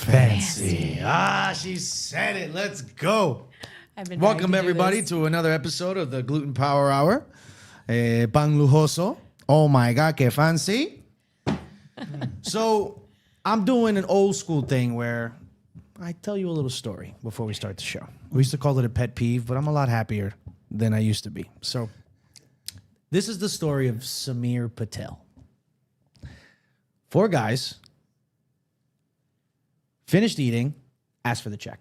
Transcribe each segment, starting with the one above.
fancy. She said it. Let's go. Welcome, everybody, to another episode of the Gluten Power Hour. Pan lujoso. Oh, my God, que fancy. So I'm doing an old school thing where I tell you a little story before we start the show. We used to call it a pet peeve, but I'm a lot happier than I used to be. So this is the story of Samir Patel. 4 guys finished eating, asked for the check.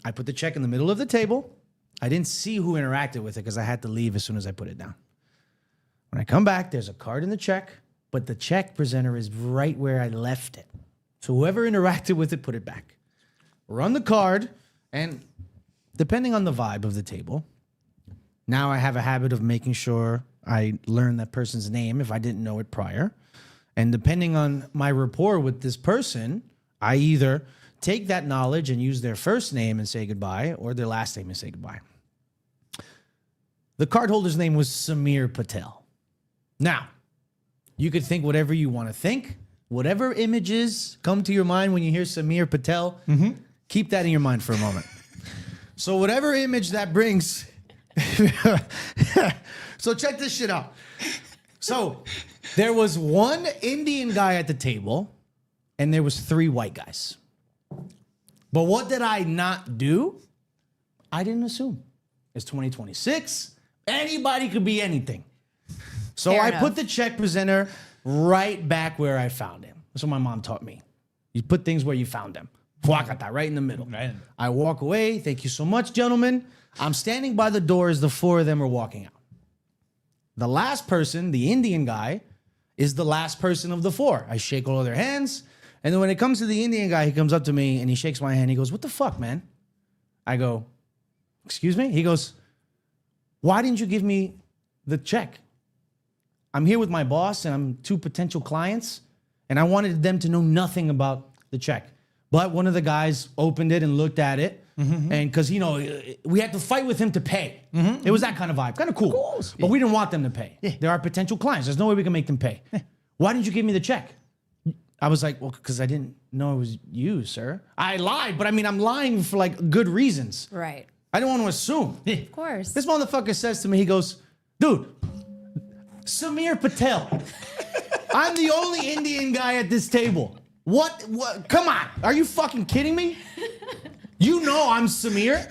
I put the check in the middle of the table. I didn't see who interacted with it because I had to leave as soon as I put it down. When I come back, there's a card in the check, but the check presenter is right where I left it. So whoever interacted with it, put it back. Run the card, and depending on the vibe of the table, now I have a habit of making sure I learn that person's name if I didn't know it prior. And depending on my rapport with this person, I either take that knowledge and use their first name and say goodbye, or their last name and say goodbye. The cardholder's name was Samir Patel. Now, you could think whatever you want to think. Whatever images come to your mind when you hear Samir Patel, keep that in your mind for a moment. So whatever image that brings... So check this shit out. So there was one Indian guy at the table, and there was 3 white guys. But what did I not do? I didn't assume. It's 2026. Anybody could be anything. So I put the check presenter right back where I found him. That's what my mom taught me. You put things where you found them. Right in the middle. Right. I walk away. Thank you so much, gentlemen. I'm standing by the door as the 4 of them are walking out. The last person, the Indian guy, is the last person of the 4. I shake all of their hands. And then when it comes to the Indian guy, he comes up to me and he shakes my hand. He goes, "What the fuck, man?" I go, "Excuse me?" He goes, "Why didn't you give me the check? I'm here with my boss and I'm 2 potential clients, and I wanted them to know nothing about the check." But one of the guys opened it and looked at it. And because, you know, we had to fight with him to pay. It was that kind of vibe. Kind of cool. But we didn't want them to pay. They're our potential clients. There's no way we can make them pay. Why didn't you give me the check? I was like, "Well, because I didn't know it was you, sir." I lied, but I mean, I'm lying for like good reasons. Right. I didn't want to assume. Of course. This motherfucker says to me, he goes, "Dude, Samir Patel. I'm the only Indian guy at this table. What? Come on. Are you fucking kidding me? You know I'm Samir."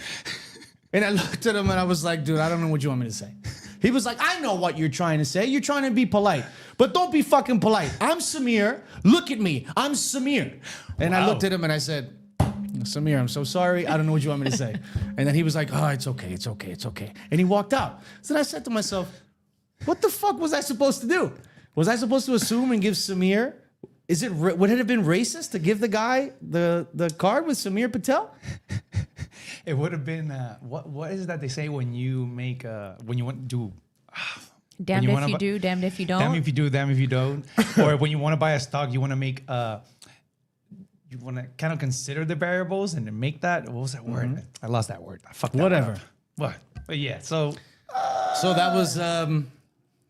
And I looked at him and I was like, "Dude, I don't know what you want me to say." He was like, "I know what you're trying to say. You're trying to be polite. But don't be fucking polite. I'm Samir. Look at me. I'm Samir." And I looked at him and I said, "Samir, I'm so sorry. I don't know what you want me to say." And then he was like, "Oh, it's okay. It's okay. It's okay." And he walked out. So then I said to myself, what the fuck was I supposed to do? Was I supposed to assume and give Samir... would it have been racist to give the guy the card with Samir Patel? It would have been what is it that they say when you make when you want to do Damned if you do, damned if you don't. Damn if you do, damn if you don't. Or when you want to buy a stock, you want to make you want to kind of consider the variables and then make that. What was that word? I lost that word. I fucked that Whatever. up. What? But yeah, so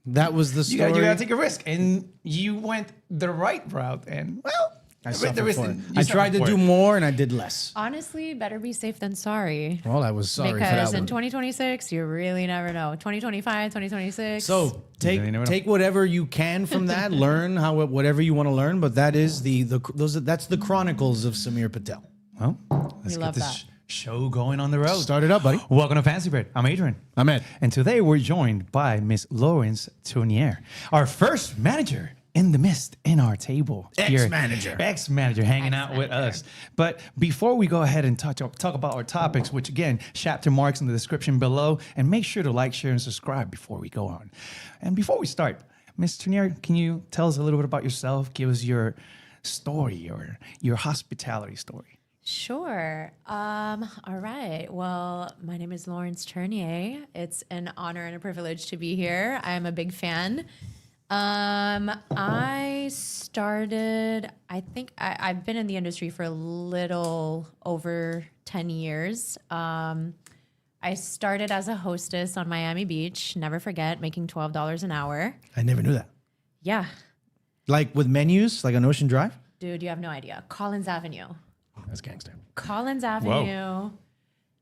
that was the story. You gotta take a risk, and you went the right route, and well, I suffered for it. I tried to do more, and I did less. Honestly, better be safe than sorry. Well, I was sorry for that Because in one. 2026, you really never know. 2025, 2026. So take whatever you can from that. Learn whatever you want to learn. But that is that's the chronicles of Samir Patel. Well, let's love get this show going on the road. Start it up, buddy. Welcome to Fancy Bread. I'm Adrian. I'm Ed. And today we're joined by Miss Lawrence Tournier, our first manager in the midst in our table. Ex-manager hanging out with us. But before we go ahead and talk about our topics, which again, chapter marks in the description below, and make sure to like, share, and subscribe before we go on. And before we start, Miss Tournier, can you tell us a little bit about yourself? Give us your story or your hospitality story. Sure. All right. Well, my name is Lawrence Tournier. It's an honor and a privilege to be here. I'm a big fan. I started, I think I've been in the industry for a little over 10 years. I started as a hostess on Miami Beach. Never forget, making $12 an hour. I never knew that. Yeah. Like with menus, like on Ocean Drive? Dude, you have no idea. Collins Avenue. That's gangster. Collins Avenue.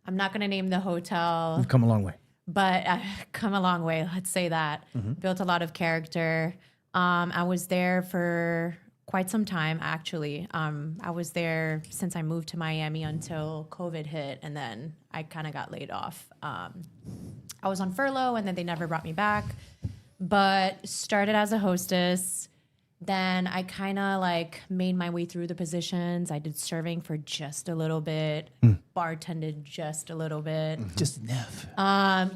I'm not going to name the hotel, You've come a long way. but I've come a long way. Let's say that. Built a lot of character. I was there for quite some time, actually. I was there since I moved to Miami until COVID hit, and then I kind of got laid off. I was on furlough, and then they never brought me back. But started as a hostess. Then I kind of like made my way through the positions. I did serving for just a little bit, bartended just a little bit. Just enough.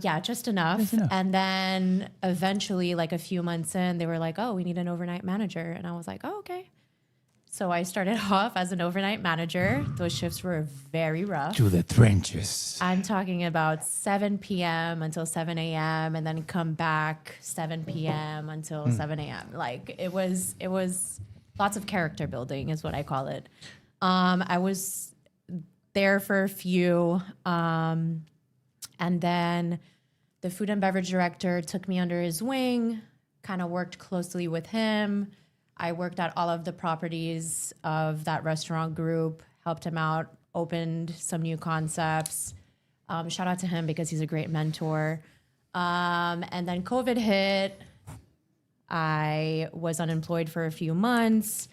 Yeah, just enough. And then eventually, like a few months in, they were like, oh, we need an overnight manager. And I was like, oh, okay. So I started off as an overnight manager. Those shifts were very rough. To the trenches. I'm talking about 7 p.m. until 7 a.m. and then come back 7 p.m. until 7 a.m. Like it was lots of character building is what I call it. I was there for a few, and then the food and beverage director took me under his wing, kind of worked closely with him. I worked at all of the properties of that restaurant group, helped him out, opened some new concepts. Shout out to him because he's a great mentor. And then COVID hit. I was unemployed for a few months.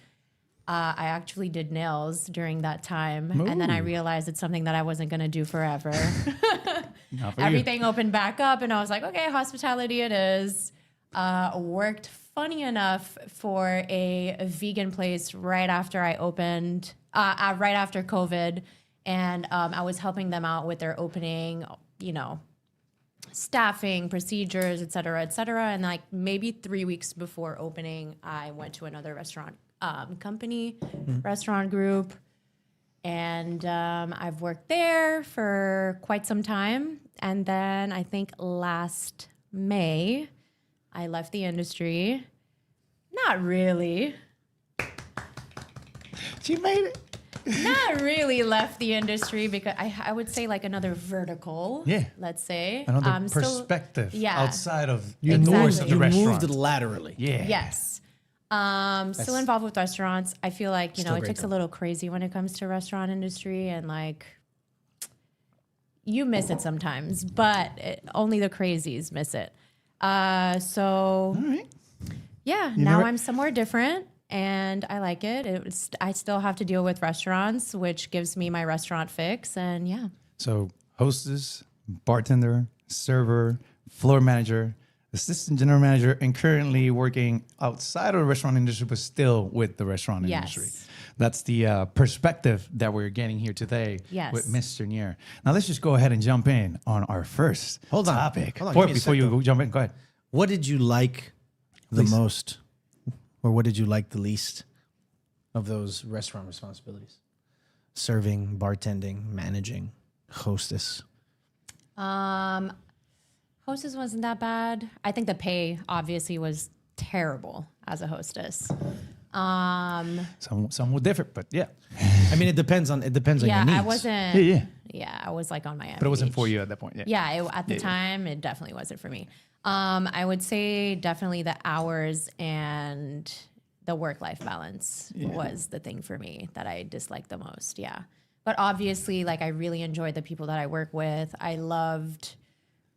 I actually did nails during that time. And then I realized it's something that I wasn't going to do forever. Everything opened back up, and I was like, okay, hospitality it is. Worked funny enough for a vegan place right after I opened, right after COVID. And I was helping them out with their opening, staffing, procedures, et cetera, et cetera. And like maybe 3 weeks before opening, I went to another restaurant company, restaurant group. And I've worked there for quite some time. And then I think last May, I left the industry. Not really. She made it. Not really left the industry because I would say like another vertical. Yeah. Let's say. Another perspective outside of the doors of the You restaurant. moved laterally. Yeah. Yes. Still involved with restaurants. I feel like, it great gets a little crazy when it comes to restaurant industry, and like you miss it sometimes, but only the crazies miss it. So, All right. yeah, now I'm somewhere different and I like it. I still have to deal with restaurants, which gives me my restaurant fix. And yeah. So hostess, bartender, server, floor manager, assistant general manager, and currently working outside of the restaurant industry, but still with the restaurant industry. That's the perspective that we're getting here today with Mr. Nier. Now let's just go ahead and jump in on our first topic. Before you jump in, go ahead. What did you like the most, or what did you like the least of those restaurant responsibilities? Serving, bartending, managing, hostess. Hostess wasn't that bad. I think the pay obviously was terrible as a hostess. Some were different, but yeah. I mean, it depends on your needs. I wasn't. Yeah. I was like on Miami. But it wasn't Beach. for you at that point. At the time, it definitely wasn't for me. I would say definitely the hours and the work-life balance was the thing for me that I disliked the most. Yeah. But obviously, like I really enjoyed the people that I work with. I loved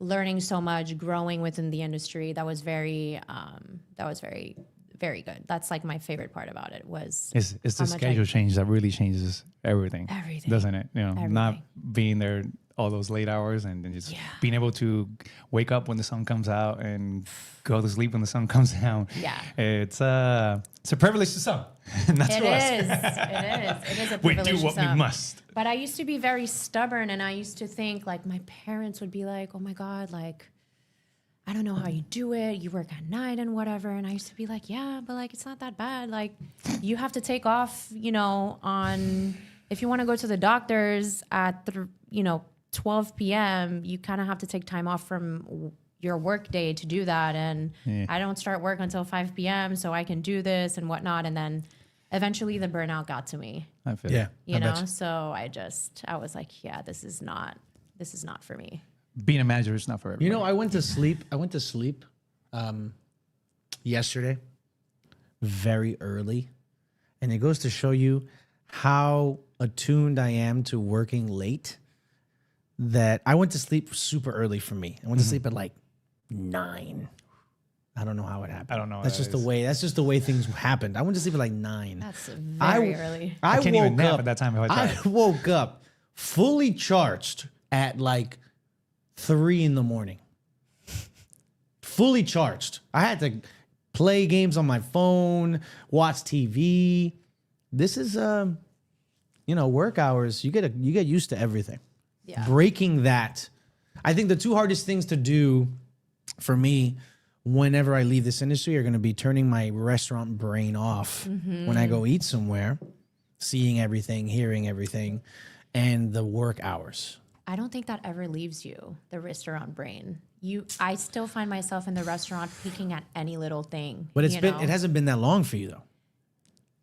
learning so much, growing within the industry. That was very, very good. That's like my favorite part about it was it's the schedule change that really changes everything. Everything. Doesn't it? Everything. Not being there all those late hours and then just being able to wake up when the sun comes out and go to sleep when the sun comes down. Yeah. It's a privilege to some. Not to us. It is. It is a We privilege. do what we must. But I used to be very stubborn, and I used to think like my parents would be like, "Oh my God, like I don't know how you do it. You work at night and whatever." And I used to be like, "Yeah, but like it's not that bad. Like you have to take off, on if you want to go to the doctors at 12 p.m. You kind of have to take time off from your work day to do that. And I don't start work until 5 p.m. so I can do this and whatnot." And then eventually the burnout got to me. I feel it. So I was like, yeah, this is not for me. Being a manager is not for everybody. I went to sleep yesterday very early, and it goes to show you how attuned I am to working late that I went to sleep super early for me. I went to sleep at like 9. I don't know how it happened. I don't know. That's just the way. That's just the way things happened. I went to sleep at like 9. That's very early. I can't even woke nap up at that time if I tried. I woke up fully charged at like 3 in the morning. Fully charged. I had to play games on my phone, watch TV. This is work hours. You get used to everything. Yeah. Breaking that. I think the 2 hardest things to do for me whenever I leave this industry are going to be turning my restaurant brain off when I go eat somewhere, seeing everything, hearing everything, and the work hours. I don't think that ever leaves you, the restaurant brain. I still find myself in the restaurant peeking at any little thing. But it hasn't been that long for you though.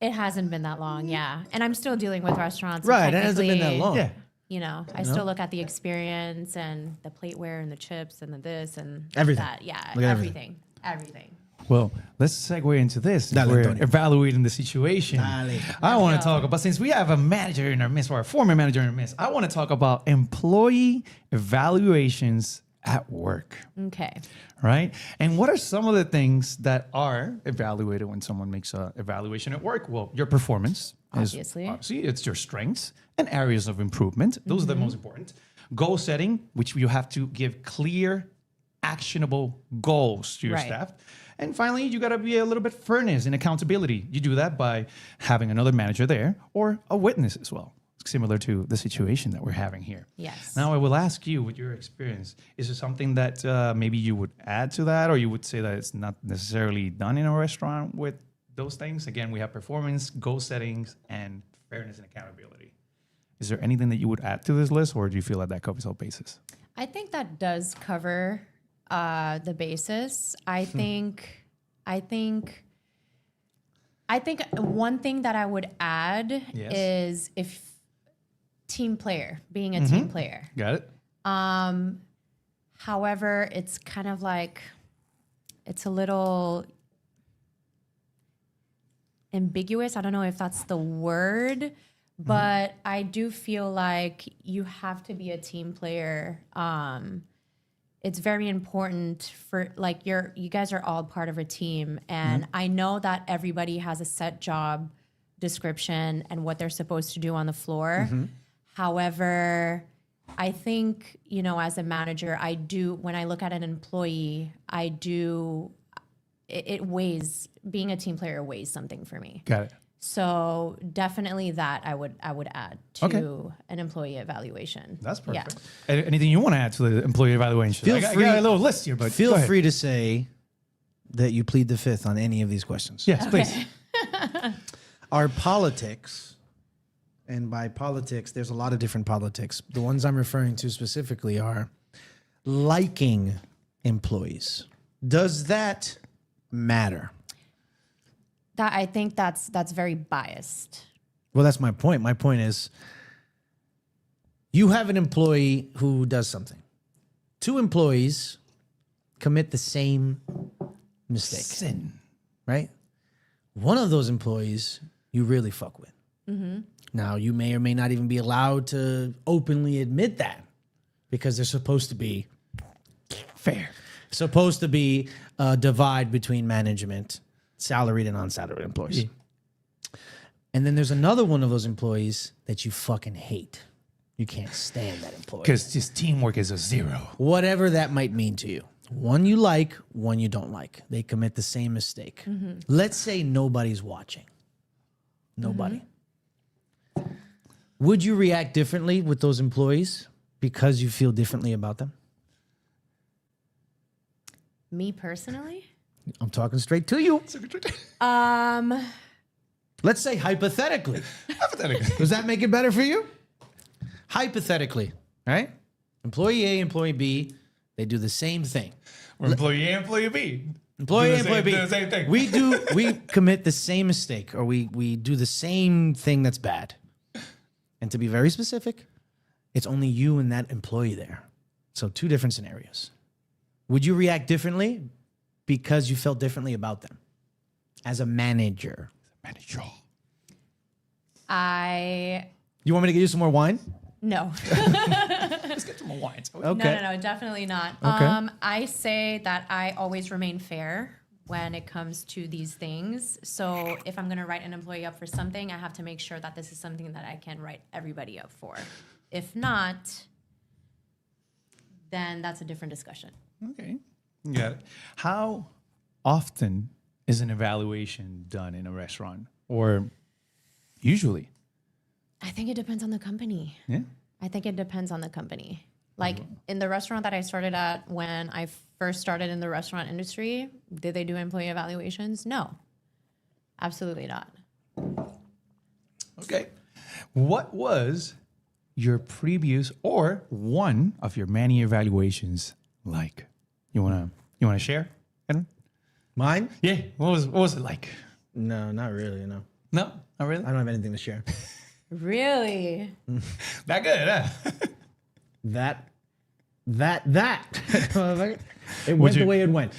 It hasn't been that long, yeah. And I'm still dealing with restaurants. Right, it hasn't been that technically, long. Yeah. I still look at the experience and the plateware and the chips and the this and Everything. that. Yeah, Look at everything. Well, let's segue into this. Dale, We're Antonio. evaluating the situation. Dale. I want to talk about, since we have a manager in our midst, or a former manager in our midst, I want to talk about employee evaluations at work, Okay. right? And what are some of the things that are evaluated when someone makes an evaluation at work? Well, your performance. Obviously. Obviously, it's your strengths and areas of improvement. Those are the most important. Goal setting, which you have to give clear, actionable goals to your Right. staff. And finally, you got to be a little bit fairness and accountability. You do that by having another manager there or a witness as well, similar to the situation that we're having here. Yes. Now, I will ask you, with your experience, is there something that maybe you would add to that, or you would say that it's not necessarily done in a restaurant with those things? Again, we have performance, goal settings, and fairness and accountability. Is there anything that you would add to this list, or do you feel that covers all bases? I think that does cover the basis. I think one thing that I would add Yes. is if being a team player. Got it? However, it's kind of like, it's a little ambiguous. I don't know if that's the word, but I do feel like you have to be a team player. It's very important for, like, you guys are all part of a team, and I know that everybody has a set job description and what they're supposed to do on the floor. However, I think, as a manager, when I look at an employee, it weighs, being a team player weighs something for me. Got it. So definitely that I would add to Okay. an employee evaluation. That's perfect. Yeah. Anything you want to add to the employee evaluation? Feel I got free- a little list here, but Feel go ahead. free to say that you plead the fifth on any of these questions. Yes, please. Our politics, and by politics, there's a lot of different politics. The ones I'm referring to specifically are liking employees. Does that matter? That, I think that's very biased. Well, that's my point. My point is you have an employee who does something. 2 employees commit the same mistake, Sin. right? One of those employees you really fuck with. Now, you may or may not even be allowed to openly admit that because there's supposed to be Fair. supposed to be a divide between management, salaried and unsalaried employees. Yeah. And then there's another one of those employees that you fucking hate. You can't stand that employee. Because just teamwork is a 0. Whatever that might mean to you. One you like, one you don't like. They commit the same mistake. Let's say nobody's watching. Nobody. Would you react differently with those employees because you feel differently about them? Me personally? I'm talking straight to you. Um, Let's say hypothetically. Hypothetically. Does that make it better for you? Hypothetically, right? Employee A, employee B, they do the same thing. Or employee A, employee B. Employee Do A, the employee same- B. do the same thing. We commit the same mistake, or we do the same thing that's bad. And to be very specific, it's only you and that employee there. So 2 different scenarios. Would you react differently because you felt differently about them as a manager? Manager. You want me to get you some more wine? No. Let's get some more wine. Okay. No, definitely not. Okay. I say that I always remain fair when it comes to these things. So if I'm going to write an employee up for something, I have to make sure that this is something that I can write everybody up for. If not, then that's a different discussion. Okay. Got it. How often is an evaluation done in a restaurant, or usually? I think it depends on the company. Yeah. I think it depends on the company. Like in the restaurant that I started at when I first started in the restaurant industry, did they do employee evaluations? No, absolutely not. Okay. What was your previous or one of your many evaluations like? You wanna share, Edwin? Mine? Yeah. What was it like? No, not really. No, No, not really. I don't have anything to share. Really? That good, huh? That. It went the way it went.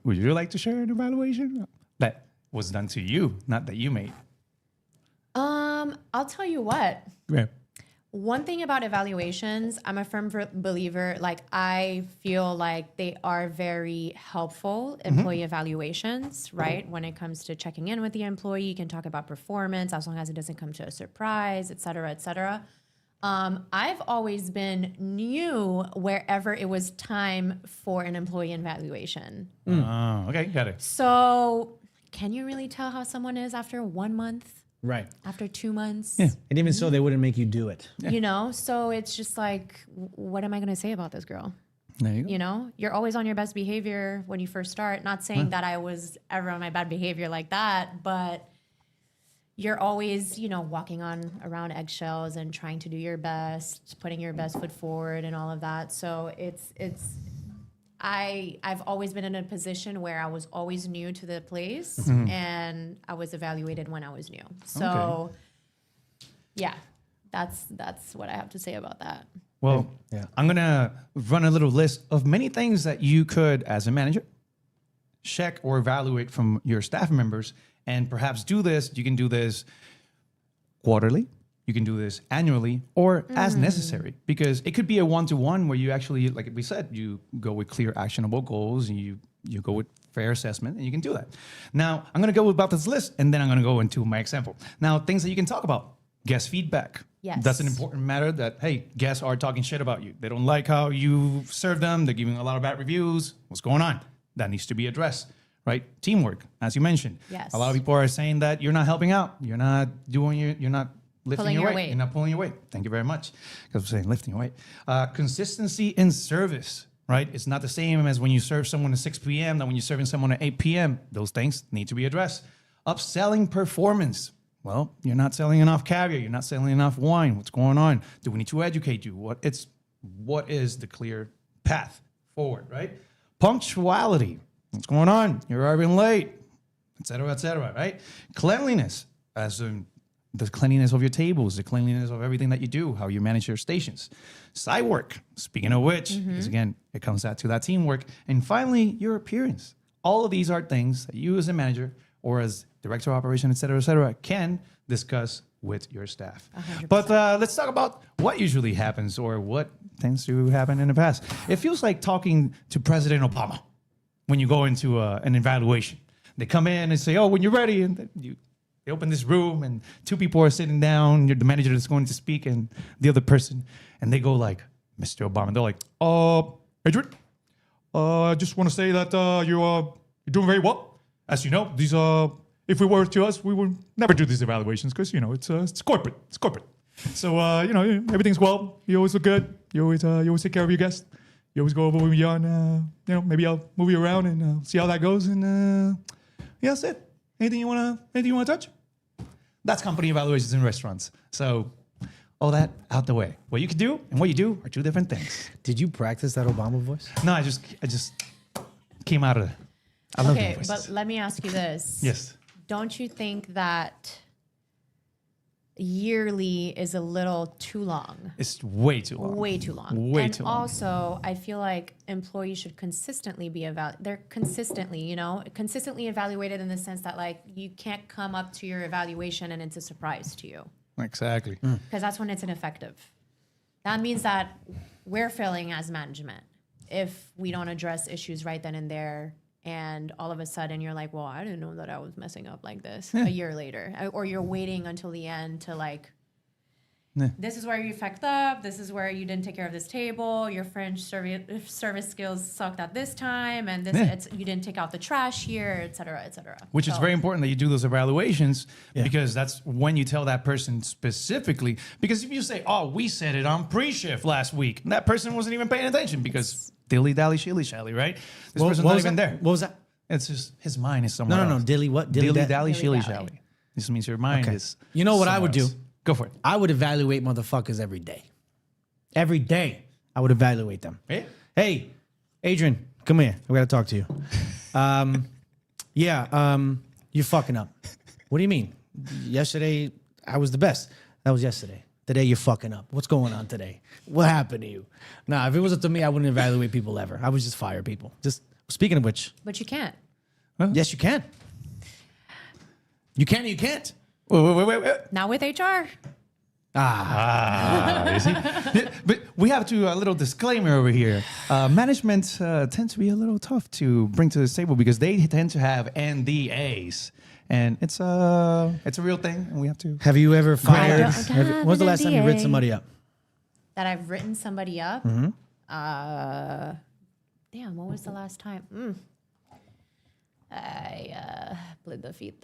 Would you like to share an evaluation that was done to you, not that you made? I'll tell you what. Yeah. One thing about evaluations, I'm a firm believer, like I feel like they are very helpful, employee evaluations, right? When it comes to checking in with the employee, you can talk about performance as long as it doesn't come to a surprise, et cetera, et cetera. I've always been new wherever it was time for an employee evaluation. Oh, okay, got it. So can you really tell how someone is after 1 month? Right. After 2 months? Yeah. And even so, they wouldn't make you do it. You know, so it's just like, what am I going to say about this girl? There you go. You know, you're always on your best behavior when you first start. Not saying that I was ever on my bad behavior like that, but you're always, you know, walking on around eggshells and trying to do your best, putting your best foot forward and all of that. So I've always been in a position where I was always new to the place and I was evaluated when I was new. So yeah, that's what I have to say about that. Well, Yeah. I'm going to run a little list of many things that you could, as a manager, check or evaluate from your staff members. And perhaps do this. You can do this quarterly. You can do this annually or as necessary, because it could be a one-to-one where you actually, like we said, you go with clear, actionable goals. And you go with fair assessment, and you can do that. Now, I'm going to go about this list, and then I'm going to go into my example. Now, things that you can talk about. Guest feedback. Yes. That's an important matter that, hey, guests are talking shit about you. They don't like how you serve them. They're giving a lot of bad reviews. What's going on? That needs to be addressed, right? Teamwork, as you mentioned. Yes. A lot of people are saying that you're not helping out. You're not you're not lifting Pulling your your weight. weight. You're not pulling your weight. Thank you very much. Because I'm saying lifting your weight. Consistency in service, right? It's not the same as when you serve someone at 6 p.m. than when you're serving someone at 8 p.m. Those things need to be addressed. Upselling performance. Well, you're not selling enough caviar. You're not selling enough wine. What's going on? Do we need to educate you? What is the clear path forward, right? Punctuality. What's going on? You're arriving late, et cetera, right? Cleanliness, as in the cleanliness of your tables, the cleanliness of everything that you do, how you manage your stations. Side work, speaking of which, is again, it comes out to that teamwork. And finally, your appearance. All of these are things that you as a manager or as director of operation, et cetera, can discuss with your staff. 100%. But let's talk about what usually happens or what tends to happen in the past. It feels like talking to President Obama when you go into an evaluation. They come in and say, oh, when you're ready, and they open this room and two people are sitting down, you're the manager that's going to speak and the other person, and they go like, Mr. Obama, they're like, Adrian, I just want to say that you're doing very well. As you know, these if we were to us, we would never do these evaluations because, you know, it's corporate. It's corporate. So, you know, everything's well. You always look good. You always take care of your guests. You always go over with me on, you know, maybe I'll move you around and see how that goes. And yeah, that's it. Anything you want to touch? That's company evaluations in restaurants. So all that out the way. What you can do and what you do are two different things. Did you practice that Obama voice? No, I just came out of it. I love Okay, the but let me ask you this. Yes. Don't you think that yearly is a little too long? It's way too long. Way too long. Way and too long. also, I feel like employees should consistently be they're consistently evaluated in the sense that like you can't come up to your evaluation and it's a surprise to you. Exactly. because that's when it's ineffective. That means that we're failing as management if we don't address issues right then and there. And all of a sudden you're like, well, I didn't know that I was messing up like this a year later. Or you're waiting until the end to like, this is where you fucked up. This is where you didn't take care of this table. Your French service skills sucked at this time. And this you didn't take out the trash here, et cetera, et cetera. Which is very important that you do those evaluations because that's when you tell that person specifically. Because if you say, oh, we said it on pre-shift last week, that person wasn't even paying attention because dilly-dally, shilly-shally, right? This person's not even there. What was that? It's just his mind is somewhere No. else. Dilly what? Dilly-dally, shilly-shally. This means your mind is You know what I somewhere would do? else. Go for it. I would evaluate motherfuckers every day. Every day, I would evaluate them. Hey? Hey, Adrian, come here. We got to talk to you. You're fucking up. What do you mean? Yesterday, I was the best. That was yesterday. Today, you're fucking up. What's going on today? What happened to you? Nah, if it was up to me, I wouldn't evaluate people ever. I would just fire people. Just speaking of which. But you can't. Yes, you can. You can or you can't. Wait. Not with HR. You see? But we have to a little disclaimer over here. Management tends to be a little tough to bring to the table because they tend to have NDAs, and it's a real thing, and we have to. Have you ever fired? don't When was the last time you written NDA. somebody up? That I've written somebody up. Mm-hmm. Damn, what was the last time? I plead the fifth.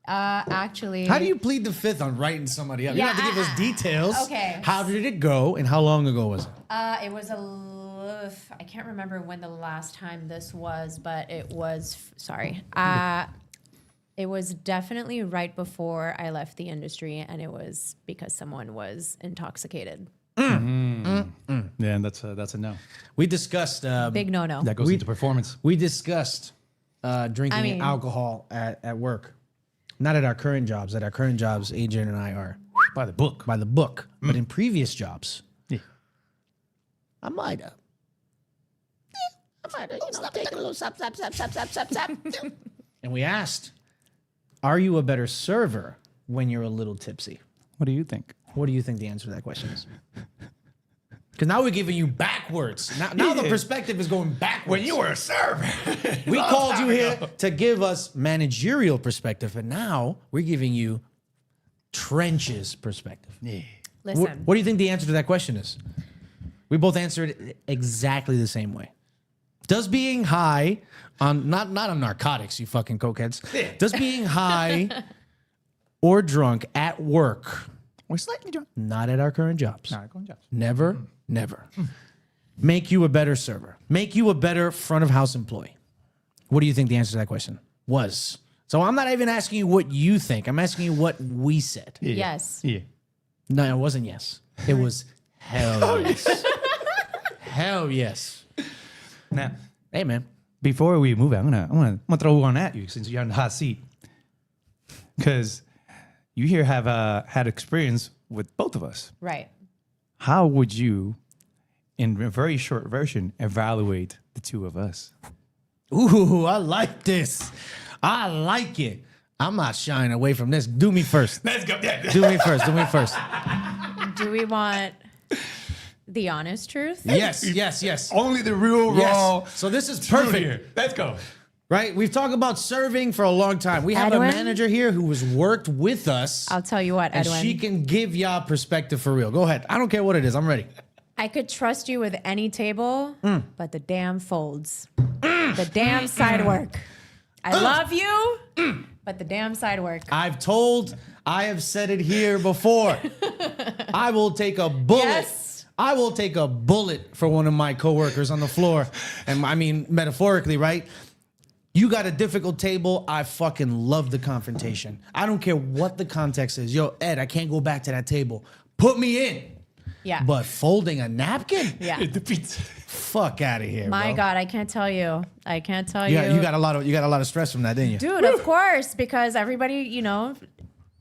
Actually. How do you plead the fifth on writing somebody up? You don't have to give us details. Okay. How did it go and how long ago was it? It was I can't remember when the last time this was, but it was, sorry. It was definitely right before I left the industry, and it was because someone was intoxicated. Yeah, and that's a no. We discussed Big no-no. That goes into performance. We discussed drinking alcohol at work. Not at our current jobs. At our current jobs, Adrian and I are By the book. by the book. But in previous jobs, Yeah. I might have. Take a little sap. And we asked, are you a better server when you're a little tipsy? What do you think? What do you think the answer to that question is? Because now we're giving you backwards. Now the perspective is going backwards. When you were a server. We called you here to give us managerial perspective, and now we're giving you trenches perspective. Yeah. Listen. What do you think the answer to that question is? We both answered it exactly the same way. Does being high on not on narcotics, you fucking cokeheads. Does being high or drunk at work, We're slightly drunk. not at our current jobs, Jobs. never, make you a better server, make you a better front of house employee? What do you think the answer to that question was? So I'm not even asking you what you think. I'm asking you what we said. Yeah. Yes. Yeah. No, it wasn't yes. It was hell yes. Hell yes. Now, Hey, man. before we move on, I'm gonna throw one at you since you're on the hot seat, because you here have had experience with both of us. Right. How would you, in a very short version, evaluate the two of us? Ooh, I like this. I like it. I'm not shying away from this. Do me first. Let's go. Yeah. Do me first. Do me first. Do we want the honest truth? Yes. Only the real raw. Yes. So this is truth perfect. here. Let's go. Right? We've talked about serving for a long time. We have Edwin? a manager here who has worked with us. I'll tell you what, and Edwin. she can give y'all perspective for real. Go ahead. I don't care what it is. I'm ready. I could trust you with any table, but the damn folds. The damn side work. I love you, but the damn side work. I have said it here before. I will take a bullet. Yes. I will take a bullet for one of my coworkers on the floor. And I mean, metaphorically, right? You got a difficult table. I fucking love the confrontation. I don't care what the context is. Yo, Ed, I can't go back to that table. Put me in. Yeah. But folding a napkin? Yeah. It defeats. Fuck out of here, My bro. God, I can't tell you. I can't tell Yeah, you. you got a lot of stress from that, didn't you? Dude, of course, because everybody,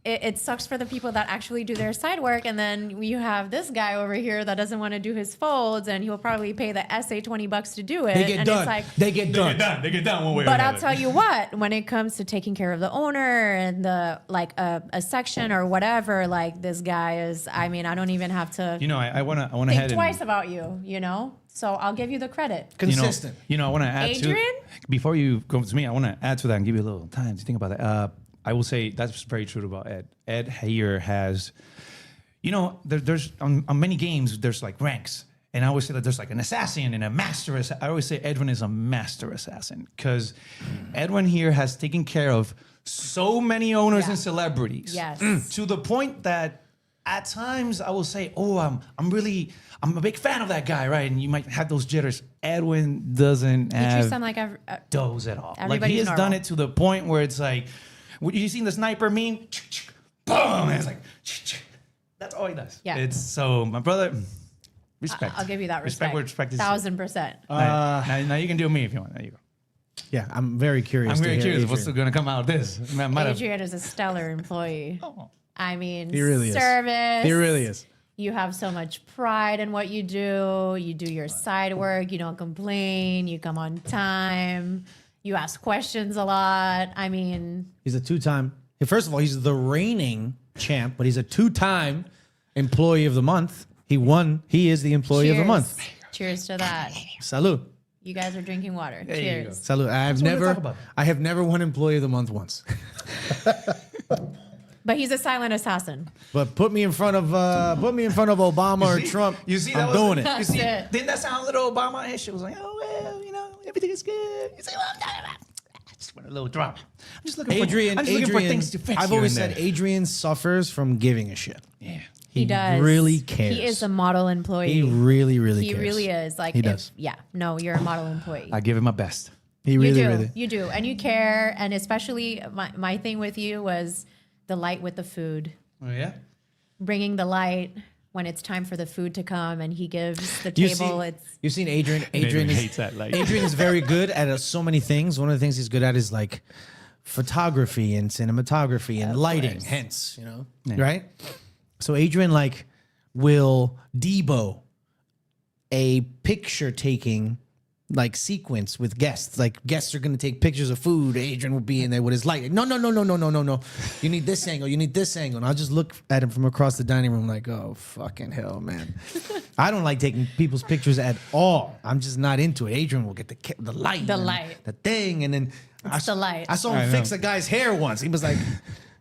it sucks for the people that actually do their side work, and then you have this guy over here that doesn't want to do his folds, and he'll probably pay the essay $20 to do it. They get and done. It's like, They get done. They get done one way or but another. I'll tell you what, when it comes to taking care of the owner and the like a section or whatever, like this guy is. I mean, I don't even have to You know, I want to think head twice and, about you. You know, so I'll give you the credit. Consistent. You know, I want to add Adrian? to before you go to me. I want to add to that and give you a little time to think about that. I will say that's very true about Ed. Ed here has, you know, there's on many games there's like ranks, and I always say that there's like an assassin and a master. I always say Edwin is a master assassin because Edwin here has taken care of so many owners Yeah. and celebrities. Yes. To the point that at times I will say, "Oh, I'm a big fan of that guy," right? And you might have those jitters. Edwin doesn't He have treats them like those at all. Like Everybody's he has normal. done it to the point where it's like, you seen the sniper meme? Boom! And it's like, that's all he does. Yeah. It's so my brother. Respect. I'll give you that respect. Where respect is. 1000%. Now you can do me if you want. There you go. Yeah, I'm very curious. I'm very to hear curious what's Adrian. going to come out of this. Man, might have- Adrian is a stellar employee. Oh. I mean, He really is. service. He really is. You have so much pride in what you do. You do your side work. You don't complain. You come on time. You ask questions a lot. I mean, He's a two-time. First of all, he's the reigning champ, but he's a two-time employee of the month. He won. He is the employee of the month. Cheers to that. Salud. You guys are drinking water. There you Cheers. Salud. what we're talking about. I have never won employee of the month once. But he's a silent assassin. But put me in front of Obama or Trump. You see, I'm that doing was, it. You see, That's it. didn't that sound a little Obama-ish? It was like, oh well, you know, everything is good. You see what I'm talking about? I just want a little drama. I'm just looking for things to fix. I've here always and said there. Adrian suffers from giving a shit. Yeah. He does. really cares. He is a model employee. He really He cares. really is. Like, He if- does. Yeah. No, you're a model employee. I give him my best. He really, you do. really. You do. And you care. And especially my thing with you was the light with the food. Oh yeah. Bringing the light when it's time for the food to come, and he gives the You table. see, you've seen Adrian. Adrian hates that light. Adrian is very good at so many things. One of the things he's good at is like photography and cinematography and lighting. course. Hence, you know, right? So Adrian like will debo a picture taking like sequence with guests. Like guests are gonna take pictures of food. Adrian will be in there with his light. No. You need this angle. You need this angle. And I'll just look at him from across the dining room like, oh fucking hell, man. I don't like taking people's pictures at all. I'm just not into it. Adrian will get the light, The and light. the thing, and then the light. I saw I him know. fix a guy's hair once. He was like,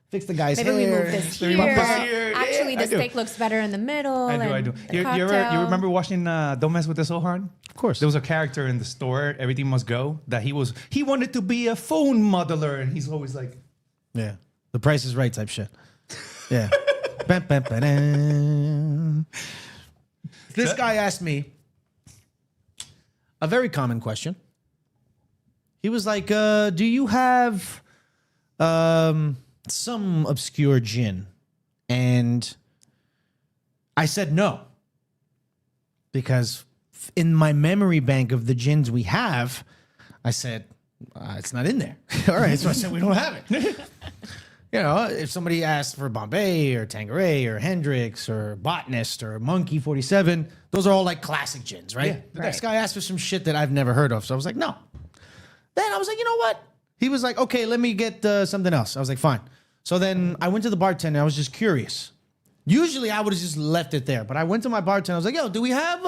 fix the guy's Maybe we hair. move this Maybe here. we move this here. Actually, Yeah, I the do. steak looks better in the middle. I do. and You cocktail. remember watching Don't Mess with the Sohan? Of course. There was a character in the store, Everything Must Go, that he wanted to be a phone modeler, and he's always like, Yeah. The Price is Right type shit. Yeah. Bam, bam, ba-dam. This guy asked me a very common question. He was like, do you have some obscure gin? And I said no. Because in my memory bank of the gins we have, I said, it's not in there. All right, so I said we don't have it. You know, if somebody asked for Bombay or Tanqueray or Hendrix or Botanist or Monkey 47, those are all like classic gins, right? Yeah, The next guy asked for some shit that I've never heard of. So I was like, no. Then I was like, you know what? He was like, okay, let me get something else. I was like, fine. So then I went to the bartender. I was just curious. Usually I would have just left it there. But I went to my bartender. I was like, yo, do we have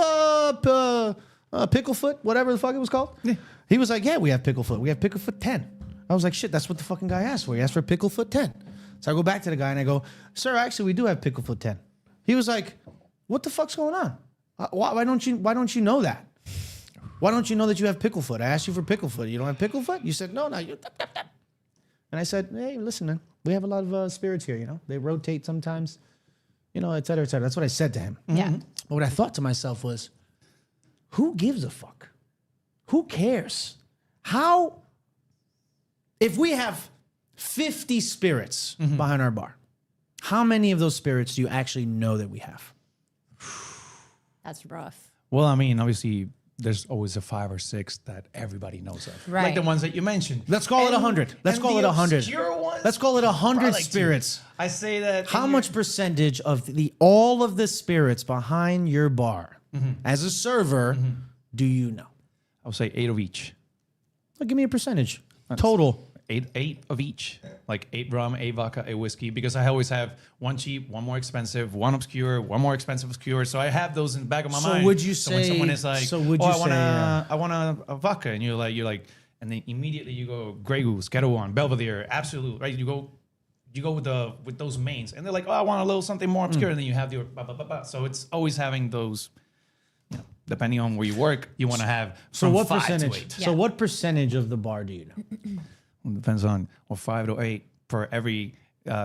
Picklefoot, whatever the fuck it was called? Yeah. He was like, yeah, we have Picklefoot. We have Picklefoot 10. I was like, shit, that's what the fucking guy asked for. He asked for Picklefoot 10. So I go back to the guy and I go, sir, actually, we do have Picklefoot 10. He was like, what the fuck's going on? Why don't you know that? Why don't you know that you have Picklefoot? I asked you for Picklefoot. You don't have Picklefoot? You said, no. You. And I said, hey, listen, man. We have a lot of spirits here, you know. They rotate sometimes, you know, et cetera, et cetera. That's what I said to him. Yeah. But what I thought to myself was, who gives a fuck? Who cares? How, if we have 50 spirits behind our bar, how many of those spirits do you actually know that we have? That's rough. well, I mean, obviously, there's always a 5 or 6 that everybody knows of. Like Right. the ones that you mentioned. Let's call it 100. Let's and call it the 100. obscure ones, Let's call it 100 probably like 2. spirits. I say that. How much percentage of all of the spirits behind your bar as a server do you know? I would say 8 of each. Well, give me a percentage. Total. 8 of each, like 8 rum, 8 vodka, 8 whiskey, because I always have one cheap, one more expensive, one obscure, one more expensive obscure. So I have those in the back of my So mind. would you so when say- someone is like, so would oh, you I want a vodka, and you're like, and then immediately you go Grey Goose, Kettle One, Belvedere, Absolute, right? You go with those mains, and they're like, oh, I want a little something more obscure, and then you have your blah, blah, blah, blah. So it's always having those. Depending on where you work, you want to have So from what 5 percentage? to 8. So what percentage of the bar do you know? It depends on what 5 to 8 for every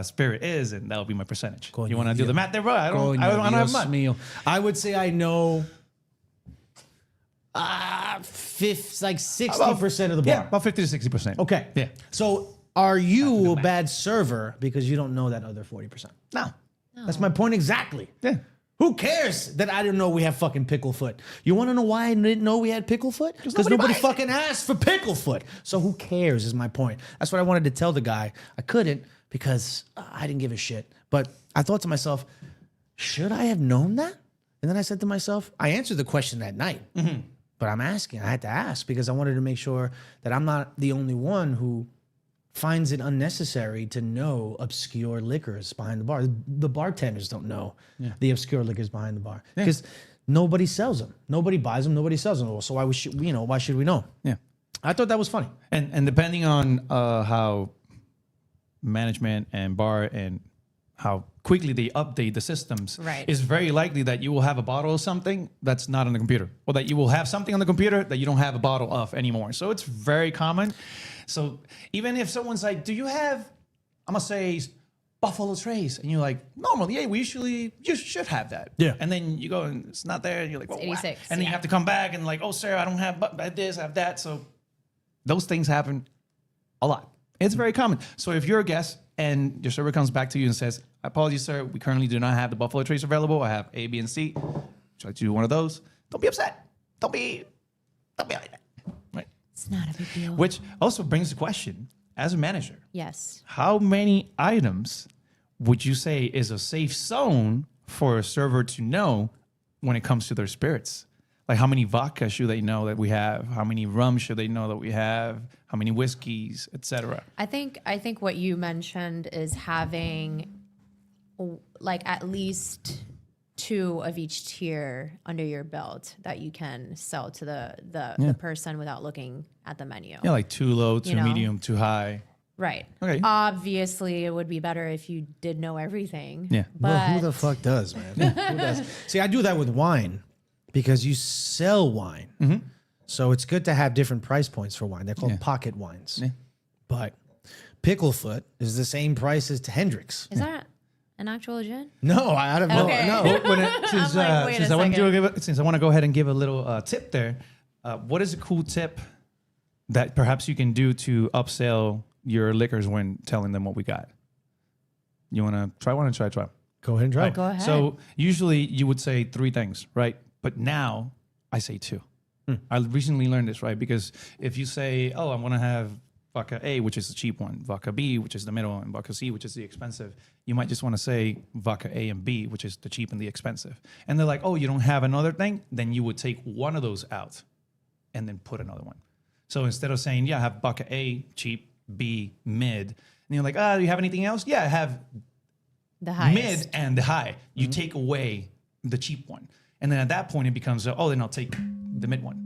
spirit is, and that'll be my percentage. Coño, You want to do the math there, bro? I don't have Dios much. mío. I would say I know like 60% of the bar. Yeah, about 50 to 60%. Okay. Yeah. So are you a bad server because you don't know that other 40%? No. That's my point exactly. Yeah. Who cares that I didn't know we have fucking Picklefoot? You want to know why I didn't know we had Picklefoot? Because nobody fucking asked for Picklefoot. So who cares is my point. That's what I wanted to tell the guy. I couldn't because I didn't give a shit. But I thought to myself, should I have known that? And then I said to myself, I answered the question that night. But I'm asking. I had to ask because I wanted to make sure that I'm not the only one who finds it unnecessary to know obscure liquors behind the bar. The bartenders don't know the obscure liquors behind the bar because nobody sells them. Nobody buys them. Nobody sells them. So why should we know? Yeah. I thought that was funny. And depending on how management and bar and how quickly they update the systems, Right. it's very likely that you will have a bottle of something that's not on the computer, or that you will have something on the computer that you don't have a bottle of anymore. So it's very common. So even if someone's like, do you have, I'm going to say, Buffalo Trace? And you're like, normally, yeah, you should have that. Yeah. And then you go and it's not there, and you're like, well, 86, and then you have to come back and like, oh, sir, I don't have this, I have that. So those things happen a lot. It's very common. So if you're a guest and your server comes back to you and says, apologies, sir, we currently do not have the Buffalo Trace available. I have A, B, and C. Would you like to do one of those? Don't be upset. Don't be like that. Right? It's not a big deal. Which also brings the question, as a manager, Yes. how many items would you say is a safe zone for a server to know when it comes to their spirits? Like how many vodka should they know that we have? How many rum should they know that we have? How many whiskeys, etc.? I think what you mentioned is having like at least 2 of each tier under your belt that you can sell to the person without looking at the menu. Yeah, like too low, too You know? medium, too high. Right. Okay. Obviously, it would be better if you did know everything. Yeah. But Well, who the fuck does, man? Who does? See, I do that with wine because you sell wine. So it's good to have different price points for wine. They're called pocket wines. Yeah. But Picklefoot is the same price as Hendrix. is that an actual gin? No, I don't know. Okay. No. Since I'm like, wait a I want second. since I want to go ahead and give a little tip there, what is a cool tip that perhaps you can do to upsell your liquors when telling them what we got? You want to try one or try? Go ahead and try. Go ahead. So usually you would say 3 things, right? But now I say 2. I recently learned this, right? Because if you say, oh, I want to have vodka A, which is the cheap one, vodka B, which is the middle, and vodka C, which is the expensive, you might just want to say vodka A and B, which is the cheap and the expensive. And they're like, oh, you don't have another thing? Then you would take one of those out and then put another one. So instead of saying, yeah, I have vodka A, cheap, B, mid, and you're like, do you have anything else? Yeah, I have The highest. mid and the high. You take away the cheap one. And then at that point, it becomes, then I'll take the mid one.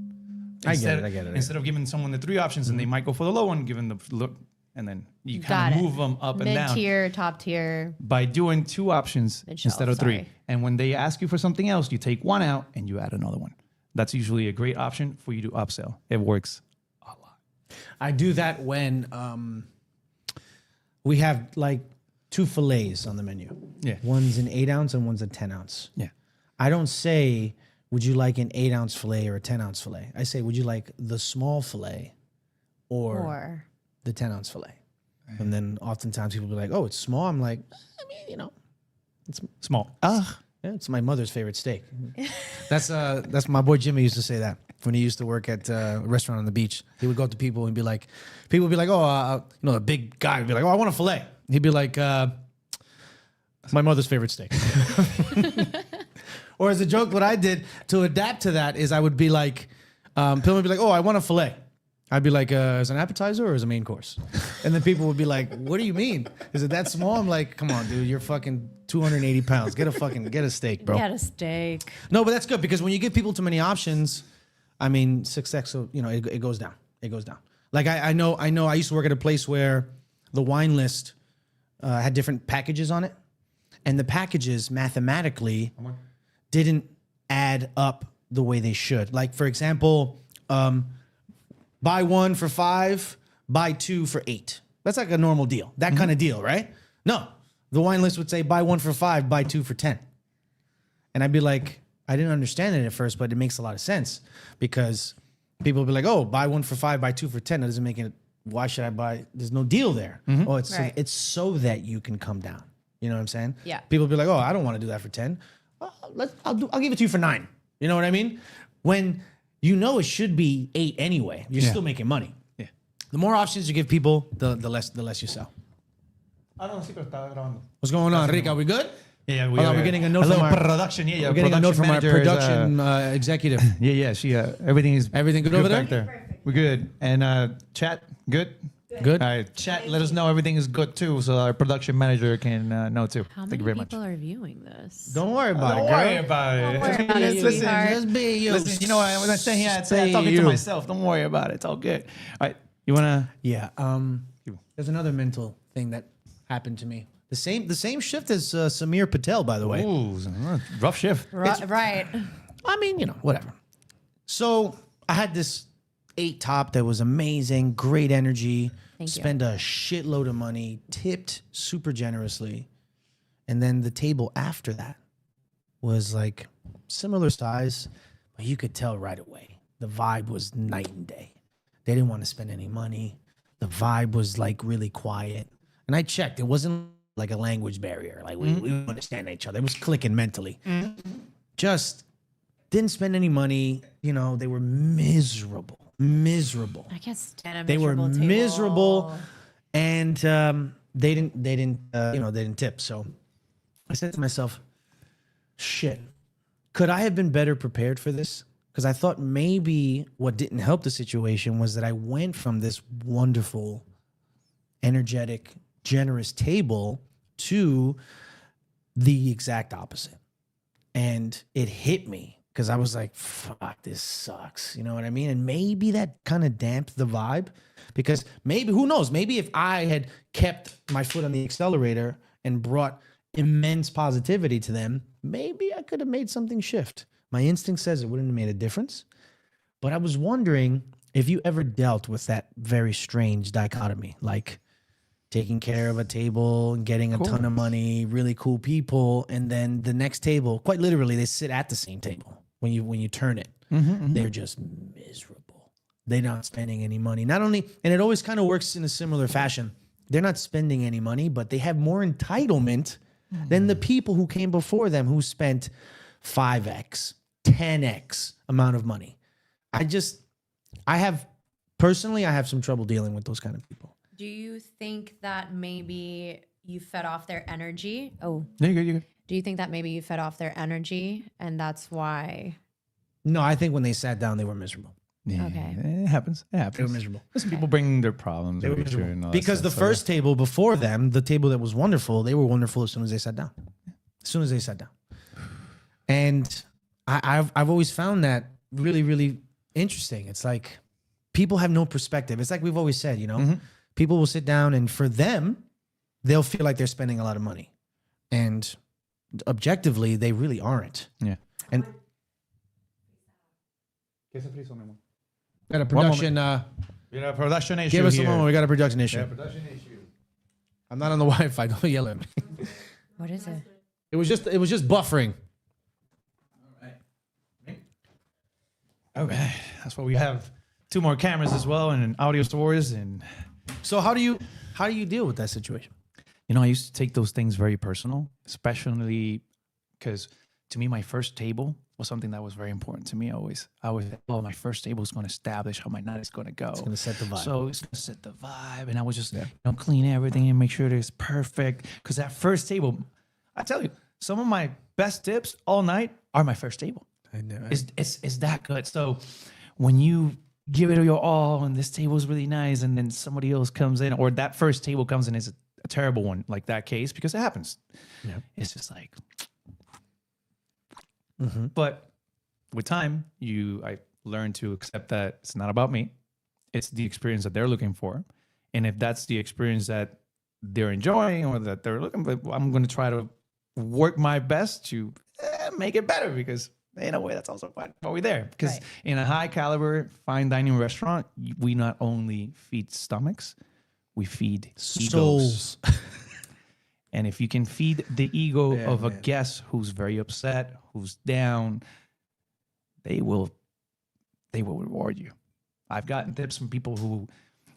I get it. Instead of giving someone the 3 options and they might go for the low one, give them the look, and then you kind Got of it. move them up and down. Mid-tier, top tier. By doing 2 options Mid-shelf, instead of 3. sorry. And when they ask you for something else, you take one out and you add another one. That's usually a great option for you to upsell. It works a lot. I do that when we have like 2 fillets on the menu. Yeah. One's an 8 ounce and one's a 10 ounce. Yeah. I don't say, would you like an 8 ounce fillet or a 10 ounce fillet? I say, would you like the small fillet or the 10 ounce fillet? And then oftentimes people be like, oh, it's small. I'm like, I mean, it's Small. yeah, it's my mother's favorite steak. That's my boy Jimmy used to say that. when he used to work at a restaurant on the beach. He would go up to people and be like, people would be like, oh, a big guy would be like, oh, I want a filet. He'd be like, my mother's favorite steak. Or as a joke, what I did to adapt to that is I would be like, people would be like, oh, I want a filet. I'd be like, as an appetizer or as a main course? And then people would be like, what do you mean? Is it that small? I'm like, come on, dude, you're fucking 280 pounds. Get a steak, bro. Get a steak. No, but that's good because when you give people too many options, I mean, success, it goes down. It goes down. Like I know I used to work at a place where the wine list had different packages on it. And the packages mathematically didn't add up the way they should. Like, for example, buy 1 for $5, buy 2 for $8. That's like a normal deal. That kind of deal, right? No. The wine list would say buy 1 for $5, buy 2 for $10. And I'd be like, I didn't understand it at first, but it makes a lot of sense because people would be like, oh, buy 1 for $5, buy 2 for $10. That doesn't make it, why should I buy? There's no deal there. Oh, it's so that you can come down. You know what I'm saying? Yeah. People would be like, oh, I don't want to do that for 10. I'll give it to you for 9. You know what I mean? When you know it should be 8 anyway, you're still making money. Yeah. The more options you give people, the less you sell. What's going on, Rick? Are we good? Yeah, we're getting a note from our production. Yeah, we're getting a note from our manager is, production executive. Yeah. She everything good over there? back there. We're good. And chat, good. Good. All right, chat. Let us know everything is good too, so our production manager can know too. How Thank many you very much. people are viewing this? Don't worry about it, Don't girl. worry about it. Don't worry about it, Listen, sweetheart. Just be you. listen, you know what? When I say here, I'm Stay talking to you. myself. Don't worry about it. It's all good. All right, you wanna? Yeah. There's another mental thing that happened to me. The same shift as Samir Patel, by the way. Ooh, rough shift. Right. I mean, whatever. So I had this 8 top that was amazing, great energy. Thank you. Spend a shitload of money, tipped super generously. And then the table after that was like similar size, but you could tell right away. The vibe was night and day. They didn't want to spend any money. The vibe was like really quiet. And I checked. It wasn't like a language barrier. Like we understand each other. It was clicking mentally. Just didn't spend any money. They were miserable. I can't stand a They were miserable table. miserable, and they didn't tip. So I said to myself, "Shit, could I have been better prepared for this?" Because I thought maybe what didn't help the situation was that I went from this wonderful, energetic, generous table to the exact opposite, and it hit me. Because I was like, fuck, this sucks. You know what I mean? And maybe that kind of damped the vibe. Because maybe, who knows? Maybe if I had kept my foot on the accelerator and brought immense positivity to them, maybe I could have made something shift. My instinct says it wouldn't have made a difference. But I was wondering if you ever dealt with that very strange dichotomy. Like taking care of a table and getting a ton of money, really cool people. And then the next table, quite literally, they sit at the same table. When you turn it, they're just miserable. They're not spending any money. Not only, and it always kind of works in a similar fashion. They're not spending any money, but they have more entitlement than the people who came before them who spent 5x, 10x amount of money. I have some trouble dealing with those kind of people. Do you think that maybe you fed off their energy? Oh, You good. do you think that maybe you fed off their energy and that's why? No, I think when they sat down, they were miserable. Yeah, Okay. It happens. It happens. They were miserable. Listen, people bring their problems. They were over to you miserable. and all that Because the stuff, so first table before them, the table that was wonderful, they were wonderful as soon as they sat down. As soon as they sat down. And I've always found that really, really interesting. It's like people have no perspective. It's like we've always said, people will sit down and for them, they'll feel like they're spending a lot of money. And objectively, they really aren't. Yeah. And got a production. We got a production issue Give us here. a moment. We got a production issue. Yeah, production issue. I'm not on the Wi-Fi. Don't yell at me. What is it? It was just buffering. Okay, that's what we have. 2 more cameras as well, and an audio stores, and So how do you deal with that situation? I used to take those things very personal, especially because to me, my first table was something that was very important to me. Oh, my first table is going to establish how my night is going to go. It's going to set the vibe. So it's going to set the vibe. And I was just clean everything and make sure that it's perfect. Because that first table, I tell you, some of my best tips all night are my first table. I know. It's that good. So when you give it your all and this table is really nice and then somebody else comes in or that first table comes in is a terrible one, like that case, because it happens. Yeah. It's just like... But with time, I learned to accept that it's not about me. It's the experience that they're looking for. And if that's the experience that they're enjoying or that they're looking for, I'm going to try to work my best to make it better because in a way that's also why we're there. Because in a high caliber, fine dining restaurant, we not only feed stomachs, we feed souls. And if you can feed the ego of a guest who's very upset, who's down, they will reward you. I've gotten tips from people who,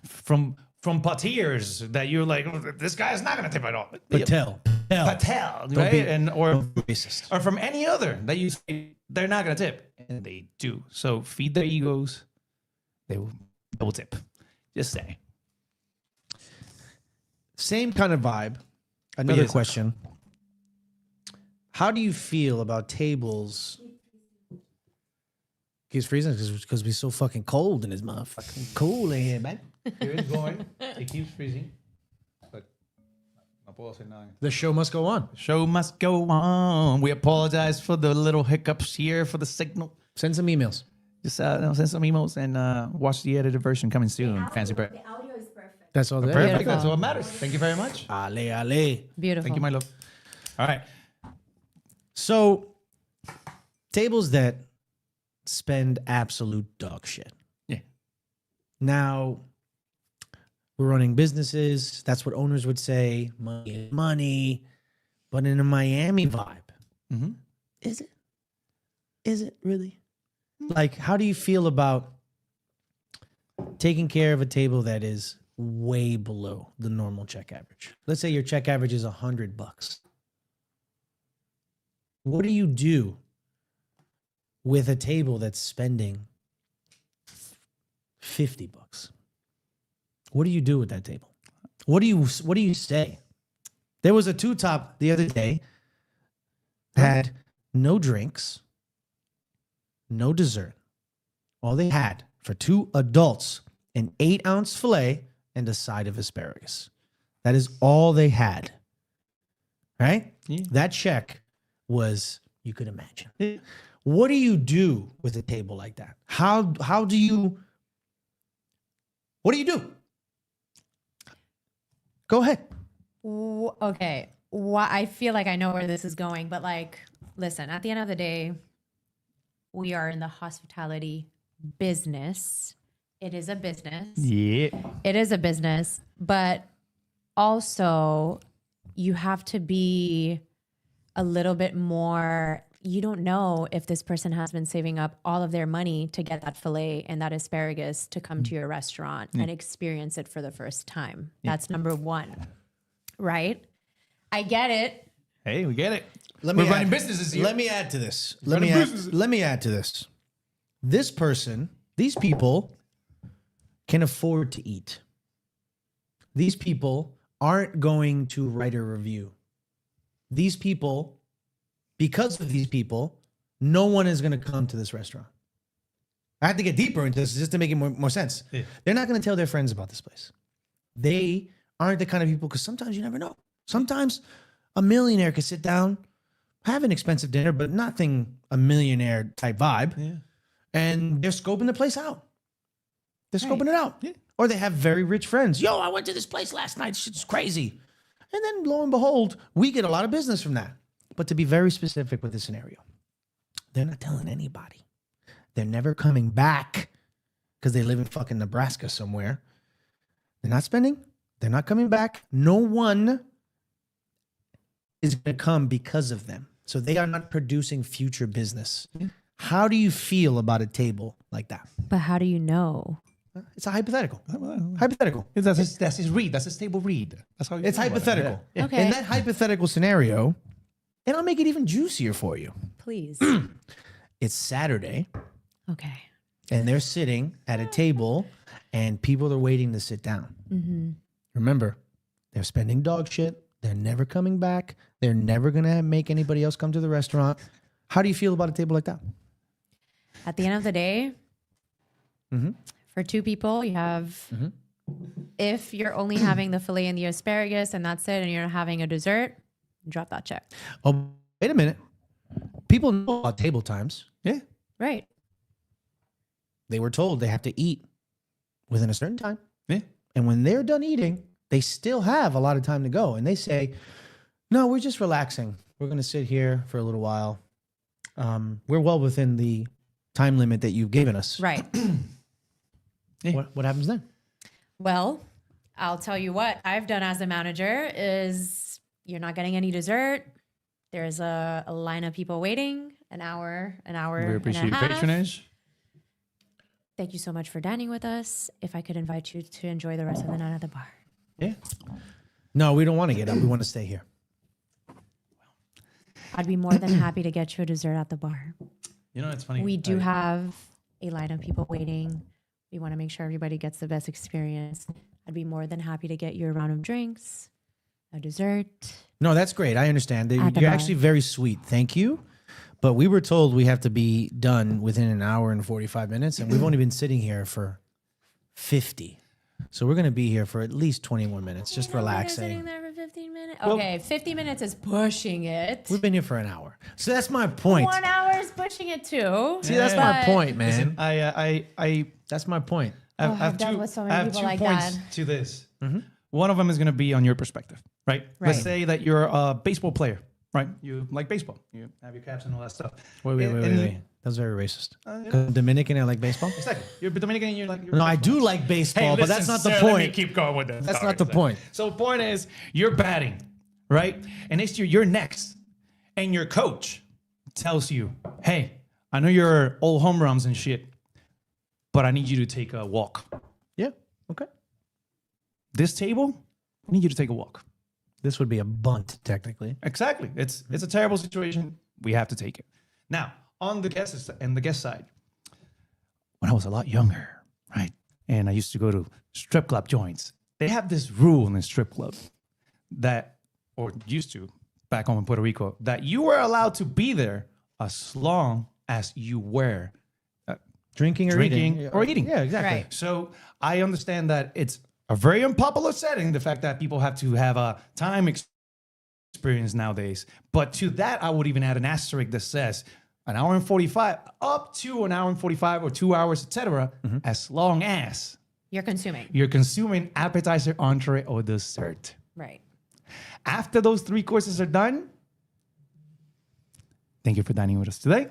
from patiers that you're like, oh, this guy is not going to tip at all. Patel, right? Or racist. Or from any other that you say they're not going to tip, and they do. So feed their egos, they will tip. Just say. Same kind of vibe. Another question. How do you feel about tables? Keeps freezing because we're so fucking cold in this motherfucking cool in here, man. Here it's going. It keeps freezing. But no puedo hacer nada. The show must go on. The show must go on. We apologize for the little hiccups here for the signal. Send some emails. Just send some emails and watch the edited version coming soon. Fancy bread. The audio is perfect. That's all there. Perfect. That's what matters. Thank you very much. Ale. Beautiful. Thank you, my love. All right. So, tables that spend absolute dog shit. Yeah. Now, we're running businesses. That's what owners would say. Money is money. But in a Miami vibe, is it? Is it really? Like, how do you feel about taking care of a table that is way below the normal check average? Let's say your check average is $100. What do you do with a table that's spending $50? What do you do with that table? What do you say? There was a two-top the other day, had no drinks, no dessert. All they had for two adults, an 8-ounce filet and a side of asparagus. That is all they had. Right? Yeah. That check was, you could imagine. Yeah. What do you do with a table like that? What do you do? Go ahead. Okay. I feel like I know where this is going, but like, listen, at the end of the day, we are in the hospitality business. It is a business. Yeah. It is a business, but also you have to be a little bit more. You don't know if this person has been saving up all of their money to get that filet and that asparagus to come to your restaurant and experience it for the first time. That's number one, right? I get it. Hey, we get it. We're running businesses here. Let me add to this. Let me add to this. This person, these people can afford to eat. These people aren't going to write a review. These people, because of these people, no one is going to come to this restaurant. I have to get deeper into this just to make it more sense. Yeah. They're not going to tell their friends about this place. They aren't the kind of people, because sometimes you never know. Sometimes a millionaire could sit down, have an expensive dinner, but nothing a millionaire type vibe. Yeah. And they're scoping the place out. They're scoping it out. Yeah. Or they have very rich friends. Yo, I went to this place last night. Shit's crazy. And then lo and behold, we get a lot of business from that. But to be very specific with this scenario, they're not telling anybody. They're never coming back because they live in fucking Nebraska somewhere. They're not spending. They're not coming back. No one is going to come because of them. So they are not producing future business. Yeah. How do you feel about a table like that? But how do you know? It's a hypothetical. Hypothetical. That's his read. That's his table read. That's how it's hypothetical. Yeah. Okay. In that hypothetical scenario, and I'll make it even juicier for you. Please. it's Saturday Okay. and they're sitting at a table and people are waiting to sit down. Remember, they're spending dog shit. They're never coming back. They're never going to make anybody else come to the restaurant. How do you feel about a table like that? At the end of the day, for 2 people, you have, if you're only having the filet and the asparagus and that's it, and you're not having a dessert, drop that check. Oh, wait a minute. People know about table times. Yeah. Right. They were told they have to eat within a certain time. Yeah. And when they're done eating, they still have a lot of time to go. And they say, no, we're just relaxing. We're going to sit here for a little while. We're well within the time limit that you've given us. Right. What happens then? Well, I'll tell you what I've done as a manager is you're not getting any dessert. There's a line of people waiting, an hour We and a appreciate half. patronage. Thank you so much for dining with us. If I could invite you to enjoy the rest of the night at the bar. Yeah. No, we don't want to get up. We want to stay here. I'd be more than happy to get you a dessert at the bar. You know, it's funny. We do have a line of people waiting. We want to make sure everybody gets the best experience. I'd be more than happy to get you a round of drinks, a dessert. No, that's great. I understand. At the You're bar. actually very sweet. Thank you. But we were told we have to be done within an hour and 45 minutes, and we've only been sitting here for 50. So we're going to be here for at least 21 minutes, just Sitting relaxing. there for 15 minutes. Okay, 50 minutes is pushing it. We've been here for an hour. So that's my point. 1 hour is pushing it too. See, that's my But- point, man. I That's my point. I I've have dealt two, with so I many have people 2 like points that. to this. One of them is going to be on your perspective, right? Let's Right. say that you're a baseball player, right? You like baseball. You have your caps and all that stuff. Wait. That's very racist. 'Cause I'm Dominican, I like baseball. Exactly. You're Dominican and you're like... You're No, I do like baseball, but that's not the Let me point. keep going with that. That's not the point. So the point is, you're batting, right? And next year, you're next. And your coach tells you, hey, I know you're all home runs and shit, but I need you to take a walk. Yeah. Okay. This table, I need you to take a walk. This would be a bunt, technically. Exactly. It's a terrible situation. We have to take it. Now, on the guest and the guest side, when I was a lot younger, right, and I used to go to strip club joints, they have this rule in the strip club that, or used to, back home in Puerto Rico, that you were allowed to be there as long as you were Drinking or eating. or eating. Yeah, exactly. Right. So I understand that it's a very unpopular setting, the fact that people have to have a time experience nowadays. But to that, I would even add an asterisk that says an hour and 45, up to an hour and 45 or 2 hours, etc., as long as You're consuming. you're consuming appetizer, entree, or dessert. Right. After those 3 courses are done, thank you for dining with us today.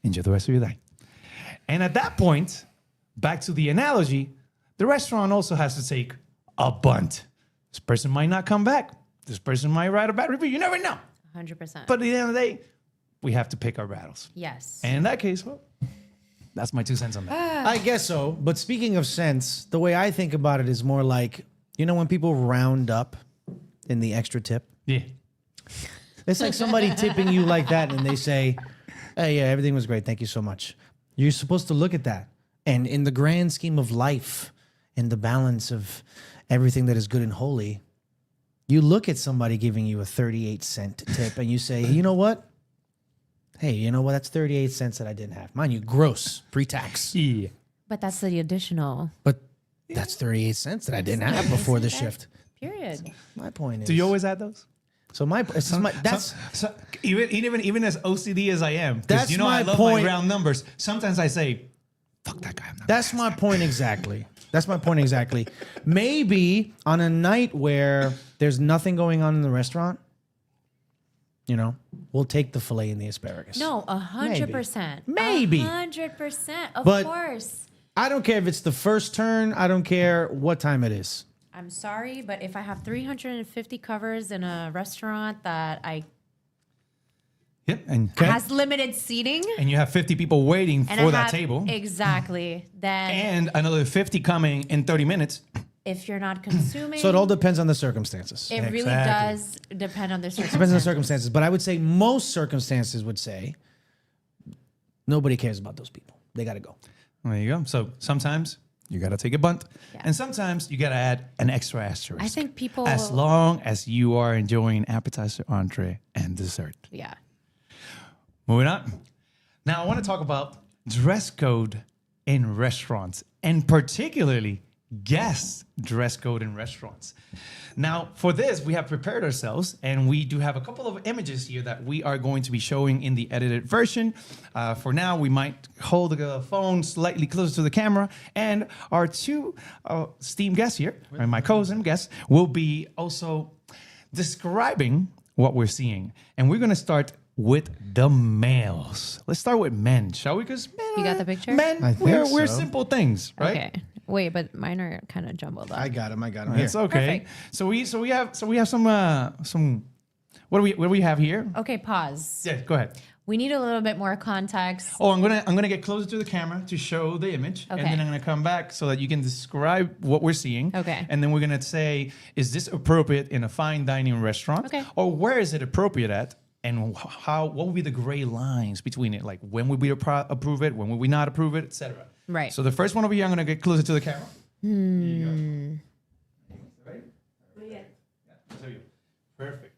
Enjoy the rest of your day. And at that point, back to the analogy, the restaurant also has to take a bunt. This person might not come back. This person might write a bad review. You never know. 100%. But at the end of the day, we have to pick our battles. yes. And in that case, well, that's my 2 cents on that. I guess so. But speaking of sense, the way I think about it is more like, you know, when people round up in the extra tip, Yeah. it's like somebody tipping you like that and they say, hey, yeah, everything was great. Thank you so much. You're supposed to look at that. And in the grand scheme of life, in the balance of everything that is good and holy, you look at somebody giving you a 38-cent tip and you say, you know what? Hey, you know what? That's 38 cents that I didn't have. Mind you, gross, pre-tax. Yeah. But that's the additional. But that's 38 cents that I didn't have before the shift. Period. My point is. Do you always add those? So that's So even as OCD as I am, because That's you know I my love point. my round numbers. Sometimes I say, "Fuck that guy." I'm not That's my point exactly. That's my point exactly. Maybe on a night where there's nothing going on in the restaurant, you know, we'll take the filet and the asparagus. No, 100%. Maybe. 100%. Of But- course. I don't care if it's the first turn. I don't care what time it is. I'm sorry, but if I have 350 covers in a restaurant that Yep, and has limited seating and you have 50 people waiting and for I that have, table, exactly, then and another 50 coming in 30 minutes. if you're not consuming, So it all depends on the circumstances. it really Exactly. does depend on the circumstances. Depends on the circumstances. But I would say most circumstances would say Nobody cares about those people. They got to go. There you go. So sometimes you got to take a bunt. Yeah. And sometimes you got to add an extra asterisk. I think people... As long as you are enjoying appetizer, entree, and dessert. Yeah. Moving on. Now, I want to talk about dress code in restaurants, and particularly guest dress code in restaurants. Now, for this, we have prepared ourselves, and we do have a couple of images here that we are going to be showing in the edited version. For now, we might hold the phone slightly closer to the camera, and our two esteemed guests here, and my cousin guests, will be also describing what we're seeing. And we're going to start with the males. Let's start with men, shall we? Because You got the picture? Men, I think we're so. simple things, right? Okay. Wait, but mine are kind of jumbled up. I got him. Here. It's okay. Perfect. So we have some what do we have here? Okay, pause. Yeah, go ahead. We need a little bit more context. Oh, I'm gonna get closer to the camera to show the image, and Okay. then I'm gonna come back so that you can describe what we're seeing. Okay. And then we're gonna say, is this appropriate in a fine dining restaurant? Okay. Or where is it appropriate at? And what would be the gray lines between it? Like when would we approve it? When would we not approve it, etc. Right. So the first one over here, I'm gonna get closer to the camera. There you go. Ready? Yeah, there you go. Perfect.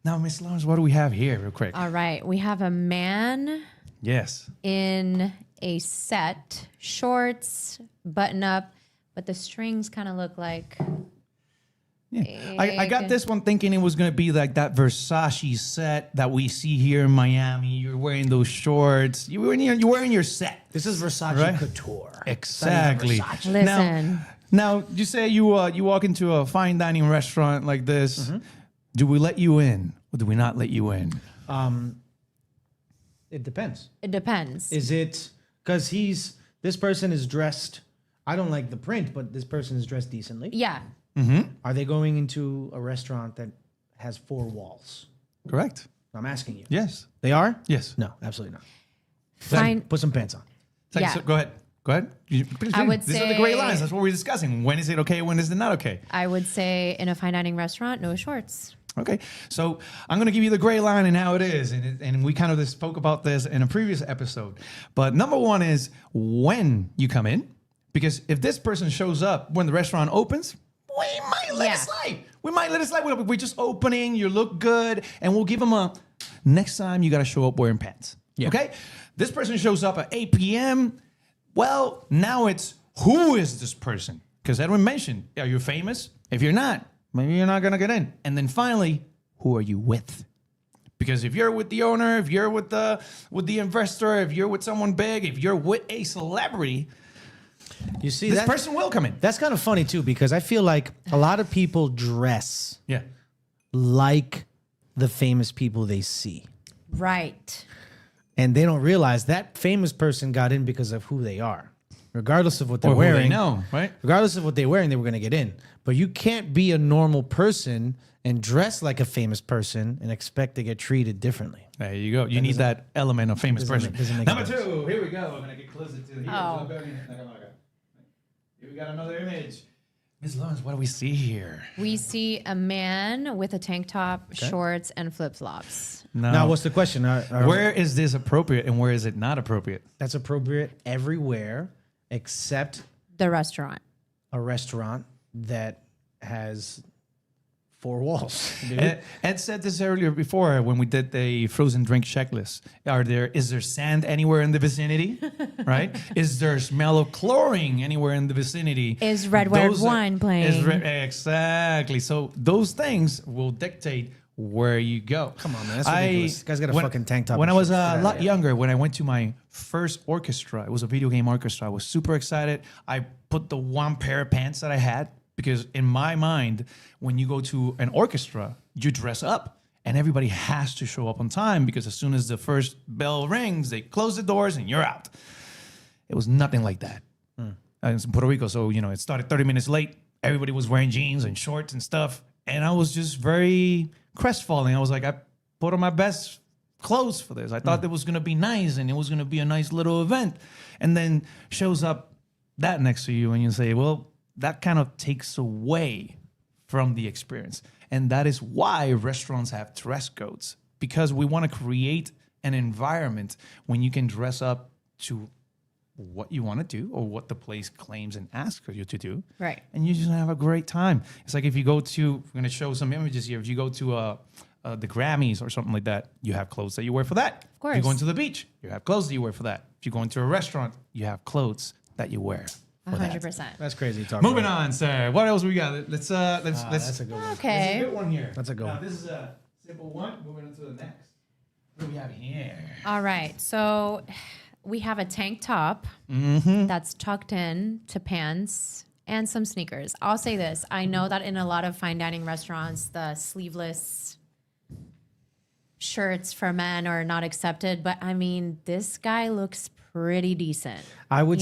Now, Miss Lawrence, what do we have here, real quick? All right. We have a man Yes. in a set, shorts, button up, but the strings kind of look like... Yeah. I got this one thinking it was going to be like that Versace set that we see here in Miami. You're wearing those shorts. You're wearing your set. This is Versace Right? Couture. Exactly. It's not even Versace. Listen. Now, you say you walk into a fine dining restaurant like this. Do we let you in or do we not let you in? It depends. It depends. Is it because this person is dressed? I don't like the print, but this person is dressed decently. Yeah. Are they going into a restaurant that has 4 walls? Correct. I'm asking you. Yes. They are? Yes. No, absolutely not. Fine. Put some pants on. Yeah. So go ahead. Go ahead. I would These are the gray say- lines. That's what we're discussing. When is it okay? When is it not okay? I would say in a fine dining restaurant, no shorts. Okay, so I'm going to give you the gray line and how it is. And we kind of just spoke about this in a previous episode. But number one is when you come in, because if this person shows up when the restaurant opens, we might let Yeah. it slide. We might let it slide. We're just opening, you look good, and we'll give them a, next time you got to show up wearing pants. Yeah. Okay? This person shows up at 8 p.m. Well, now it's who is this person? Because Edwin mentioned, are you famous? If you're not, maybe you're not going to get in. And then finally, who are you with? Because if you're with the owner, if you're with the investor, if you're with someone big, if you're with a celebrity, You see, this person will come in. that's kind of funny too, because I feel like a lot of people dress Yeah. like the famous people they see. Right. And they don't realize that famous person got in because of who they are. Regardless of what they're Or who wearing. they know, right? Regardless of what they're wearing, they were going to get in. But you can't be a normal person and dress like a famous person and expect to get treated differently. There you go. You need that element of famous doesn't person. make- doesn't make Number sense. 2, here we go. I'm going to get closer to here. Oh. Here we got another image. Ms. Lawrence, what do we see here? We see a man with a tank top, shorts, and flip-flops. Now, what's the question? Where is this appropriate and where is it not appropriate? That's appropriate everywhere except The restaurant. a restaurant that has 4 walls. dude. Ed said this earlier before when we did the frozen drink checklist. Is there sand anywhere in the vicinity? Right? Is there smell of chlorine anywhere in the vicinity? Is red Those wine playing? Exactly. So those things will dictate where you go. Come on, man. That's ridiculous. This guy's got a fucking tank top When I and was shit. Get a outta lot here. younger, when I went to my first orchestra, it was a video game orchestra. I was super excited. I put the one pair of pants that I had because in my mind, when you go to an orchestra, you dress up and everybody has to show up on time because as soon as the first bell rings, they close the doors and you're out. It was nothing like that. I was in Puerto Rico, so it started 30 minutes late. Everybody was wearing jeans and shorts and stuff, and I was just very crestfallen. I was like, I put on my best clothes for this. I thought it was gonna be nice and it was gonna be a nice little event, and then shows up that next to you, and you say, well, that kind of takes away from the experience, and that is why restaurants have dress codes because we want to create an environment when you can dress up to what you want to do or what the place claims and asks you to do. Right. And you just have a great time. It's like if you go to, we're going to show some images here. If you go to the Grammys or something like that, you have clothes that you wear for that. Of course. If you're going to the beach, you have clothes that you wear for that. If you're going to a restaurant, you have clothes that you wear. 100%. That's crazy talk. Moving on, sir. What else we got? Let's That's a good one. Okay. This is a good one here. That's a good Now, one. this is a simple one. Moving on to the next. What do we have here? All right. So we have a tank top that's tucked in to pants and some sneakers. I'll say this. I know that in a lot of fine dining restaurants, the sleeveless shirts for men are not accepted. But I mean, this guy looks pretty decent. I would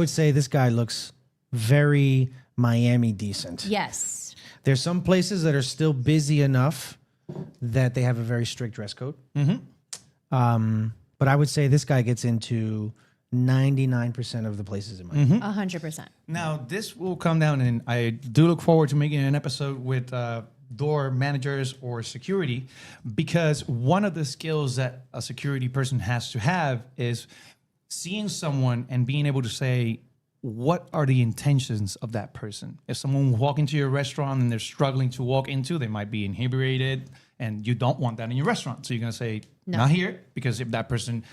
say this guy looks very Miami decent. Yes. There's some places that are still busy enough that they have a very strict dress code. But I would say this guy gets into 99% of the places in Miami. 100%. Now, this will come down, and I do look forward to making an episode with door managers or security, because one of the skills that a security person has to have is seeing someone and being able to say, what are the intentions of that person? If someone walk into your restaurant and they're struggling to walk into, they might be inebriated, and you don't want that in your restaurant. So you're going to say, not here, because if that person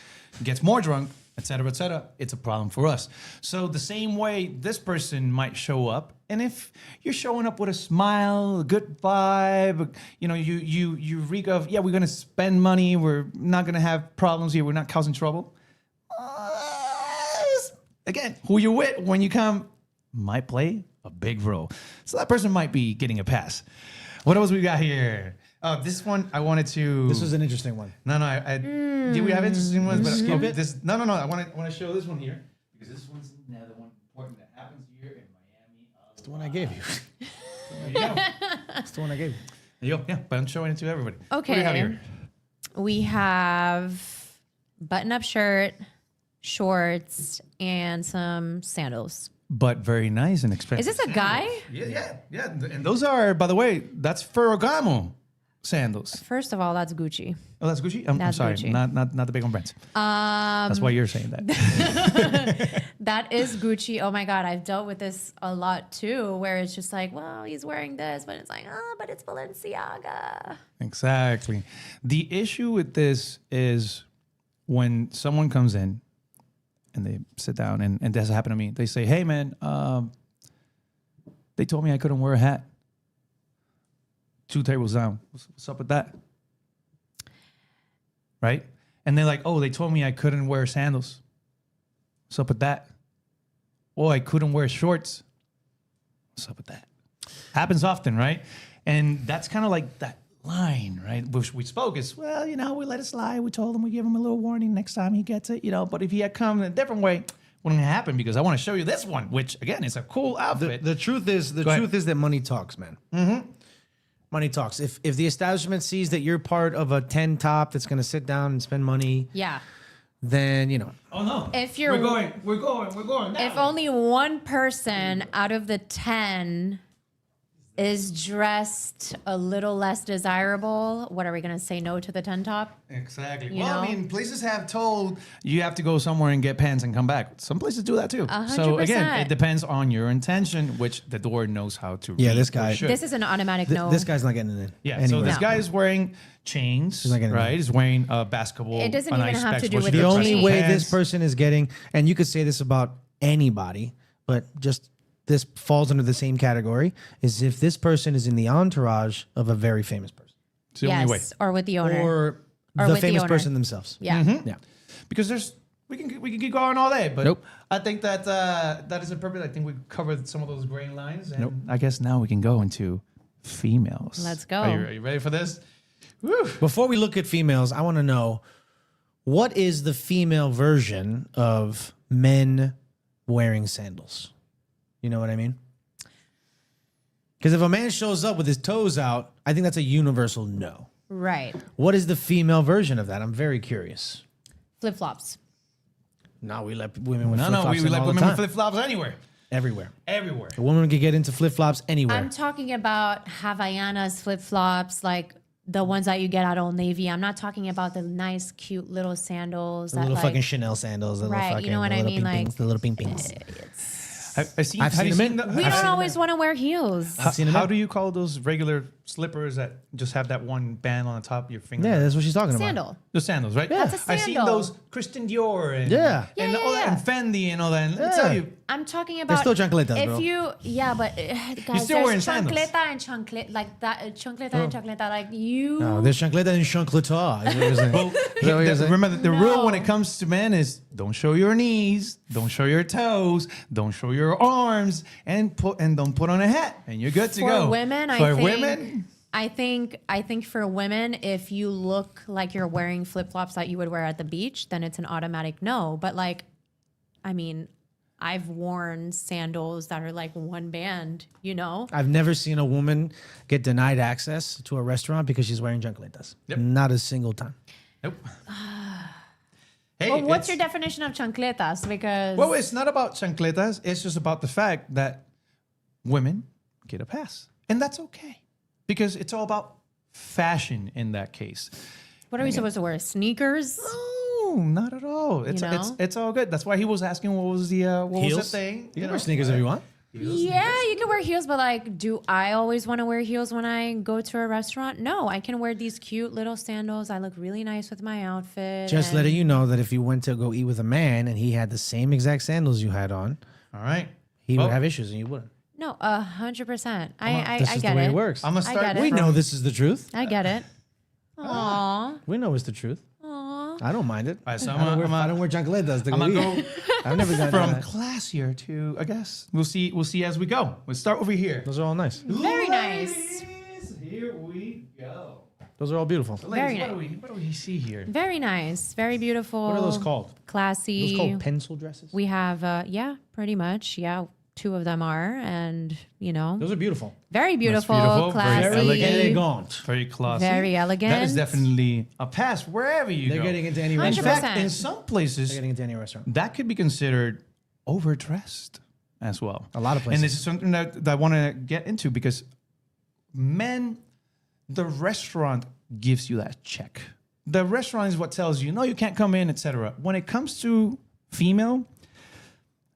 gets more drunk, et cetera, it's a problem for us. So the same way this person might show up, and if you're showing up with a smile, a good vibe, you reek of, we're going to spend money, we're not going to have problems here, we're not causing trouble. Again, who you're with when you come might play a big role. So that person might be getting a pass. What else we got here? This one I wanted to. This was an interesting one. No. Did we have interesting ones? But Skip it. No. I want to show this one here because this one's another one important that happens here in Miami. It's the one I gave you. There you go. It's the one I gave you. There you go. Yeah, but I'm showing it to everybody. Okay. What do we have here? We have button-up shirt, shorts, and some sandals. But very nice and expensive. Is this a guy? Yeah. And those are, by the way, that's Ferragamo sandals. First of all, that's Gucci. Oh, that's Gucci? I'm That's sorry. Gucci. Not the big on brands. That's why you're saying that. That is Gucci. Oh my God, I've dealt with this a lot too, where it's just like, well, he's wearing this, but it's like, but it's Balenciaga. Exactly. The issue with this is when someone comes in and they sit down, and this happened to me. They say, hey, man, they told me I couldn't wear a hat. 2 tables down. What's up with that? Right? And they're like, oh, they told me I couldn't wear sandals. What's up with that? Oh, I couldn't wear shorts. What's up with that? Happens often, right? And that's kind of like that line, right? Which we spoke is, well, we let it slide. We told him, we give him a little warning next time he gets it, But if he had come in a different way, wouldn't happen, because I want to show you this one, which again is a cool outfit. The truth is that money talks, man. Money talks. If the establishment sees that you're part of a 10 top that's going to sit down and spend money, Yeah. then Oh no! If you're we're going. Now. If only one person out of the 10 is dressed a little less desirable, what are we going to say no to the 10 top? Exactly. You know? I mean, places have told you have to go somewhere and get pants and come back. Some places do that too. 100%. So again, it depends on your intention, which the door knows how to read. Yeah, this or guy- should. This is an automatic no. this guy's not getting it in. Yeah, so anywhere. this No. guy is wearing chains, not getting right? it. He's wearing a basketball. It doesn't a even nice have to specs, do which with is The the only chains. way pants. this person is getting, and you could say this about anybody, but just this falls under the same category, is if this person is in the entourage of a very famous person. It's the only way. Yes, or with the owner. Or Or the with the famous owner. person themselves. Yeah. Yeah. Because we can keep going all day, but Nope. I think that that is appropriate. I think we covered some of those gray lines, and I guess now we can go into females. Let's go. Are you ready for this? Woo. Before we look at females, I want to know, what is the female version of men wearing sandals? You know what I mean? Because if a man shows up with his toes out, I think that's a universal no. Right. What is the female version of that? I'm very curious. Flip-flops. No, we let women with No, flip-flops we in let all the women with time. flip-flops anywhere. Everywhere. Everywhere. A woman can get into flip-flops anywhere. I'm talking about Havaianas, flip-flops, like the ones that you get at Old Navy. I'm not talking about the nice, cute little sandals. The that little like, fucking Chanel sandals. The Right, little you fucking, know what the I little mean? ping Like, pings, the little ping pings. I've seen. I've have you seen them in- the- We I've don't seen always want to wear heels. How do you call those regular slippers that just have that one band on the top of your finger? Yeah, that's what she's talking about. Sandal. The sandals, right? Yeah. That's a I've seen sandal. those Christian Dior and Yeah. and Yeah, all yeah, that, and Fendi and all that. And let me Yeah. tell you, I'm talking about still chancletas, if bro. you, yeah, but guys, still wearing there's sandals. chancleta and chancleta, like that, chancleta and chancleta, like you. No, there's chancleta and chancleta. Is what you're saying. well, Is that what you're saying? remember the rule when No. it comes to men is don't show your knees, don't show your toes, don't show your arms, and don't put on a hat, and you're good to For go. women, I For think, women, I think for women, if you look like you're wearing flip flops that you would wear at the beach, then it's an automatic no. But like, I mean, I've worn sandals that are like one band, you know? I've never seen a woman get denied access to a restaurant because she's wearing chancletas. Yep. Not a single time. nope. Hey, Well, what's it's- your definition of chancletas? Because Well, it's not about chancletas. It's just about the fact that women get a pass, and that's okay because it's all about fashion in that case. what are we supposed to wear? Sneakers? No, not at all. It's know? it's all good. That's why he was asking what was the Heels? thing. You can wear sneakers if you want. Yeah, you can wear heels, but like, do I always want to wear heels when I go to a restaurant? No, I can wear these cute little sandals. I look really nice with my outfit. Just letting you know that if you went to go eat with a man and he had the same exact sandals you had on, All right. he Well, would have issues and you wouldn't. No, 100%. I This is get the way it. it works. I'm gonna I start. get it. We know this is the truth. I get it. Aww. We know it's the truth. Aww. I don't mind it. All right, so I don't wear chancletas to I'm go gonna eat. go I've never done from that. classier to I guess we'll see as we go. Let's start over here. Those are all nice. Very nice. Ladies, here we go. Those are all beautiful. Ladies, Very what do we see here? Very nice. Very beautiful. What are those called? Classy. Those called pencil dresses? We have, yeah, pretty much. Yeah, two of them are. And, you know, Those are beautiful. very beautiful, beautiful, very classy. elegant. Elegant. Very classy. Very elegant. That is definitely a pass wherever you They're go. getting into any 100%. In restaurant. fact, in some places, They're getting into any restaurant. that could be considered overdressed as well. A lot of places. And this is something that I want to get into because men, the restaurant gives you that check. The restaurant is what tells you, no, you can't come in, etc. When it comes to female,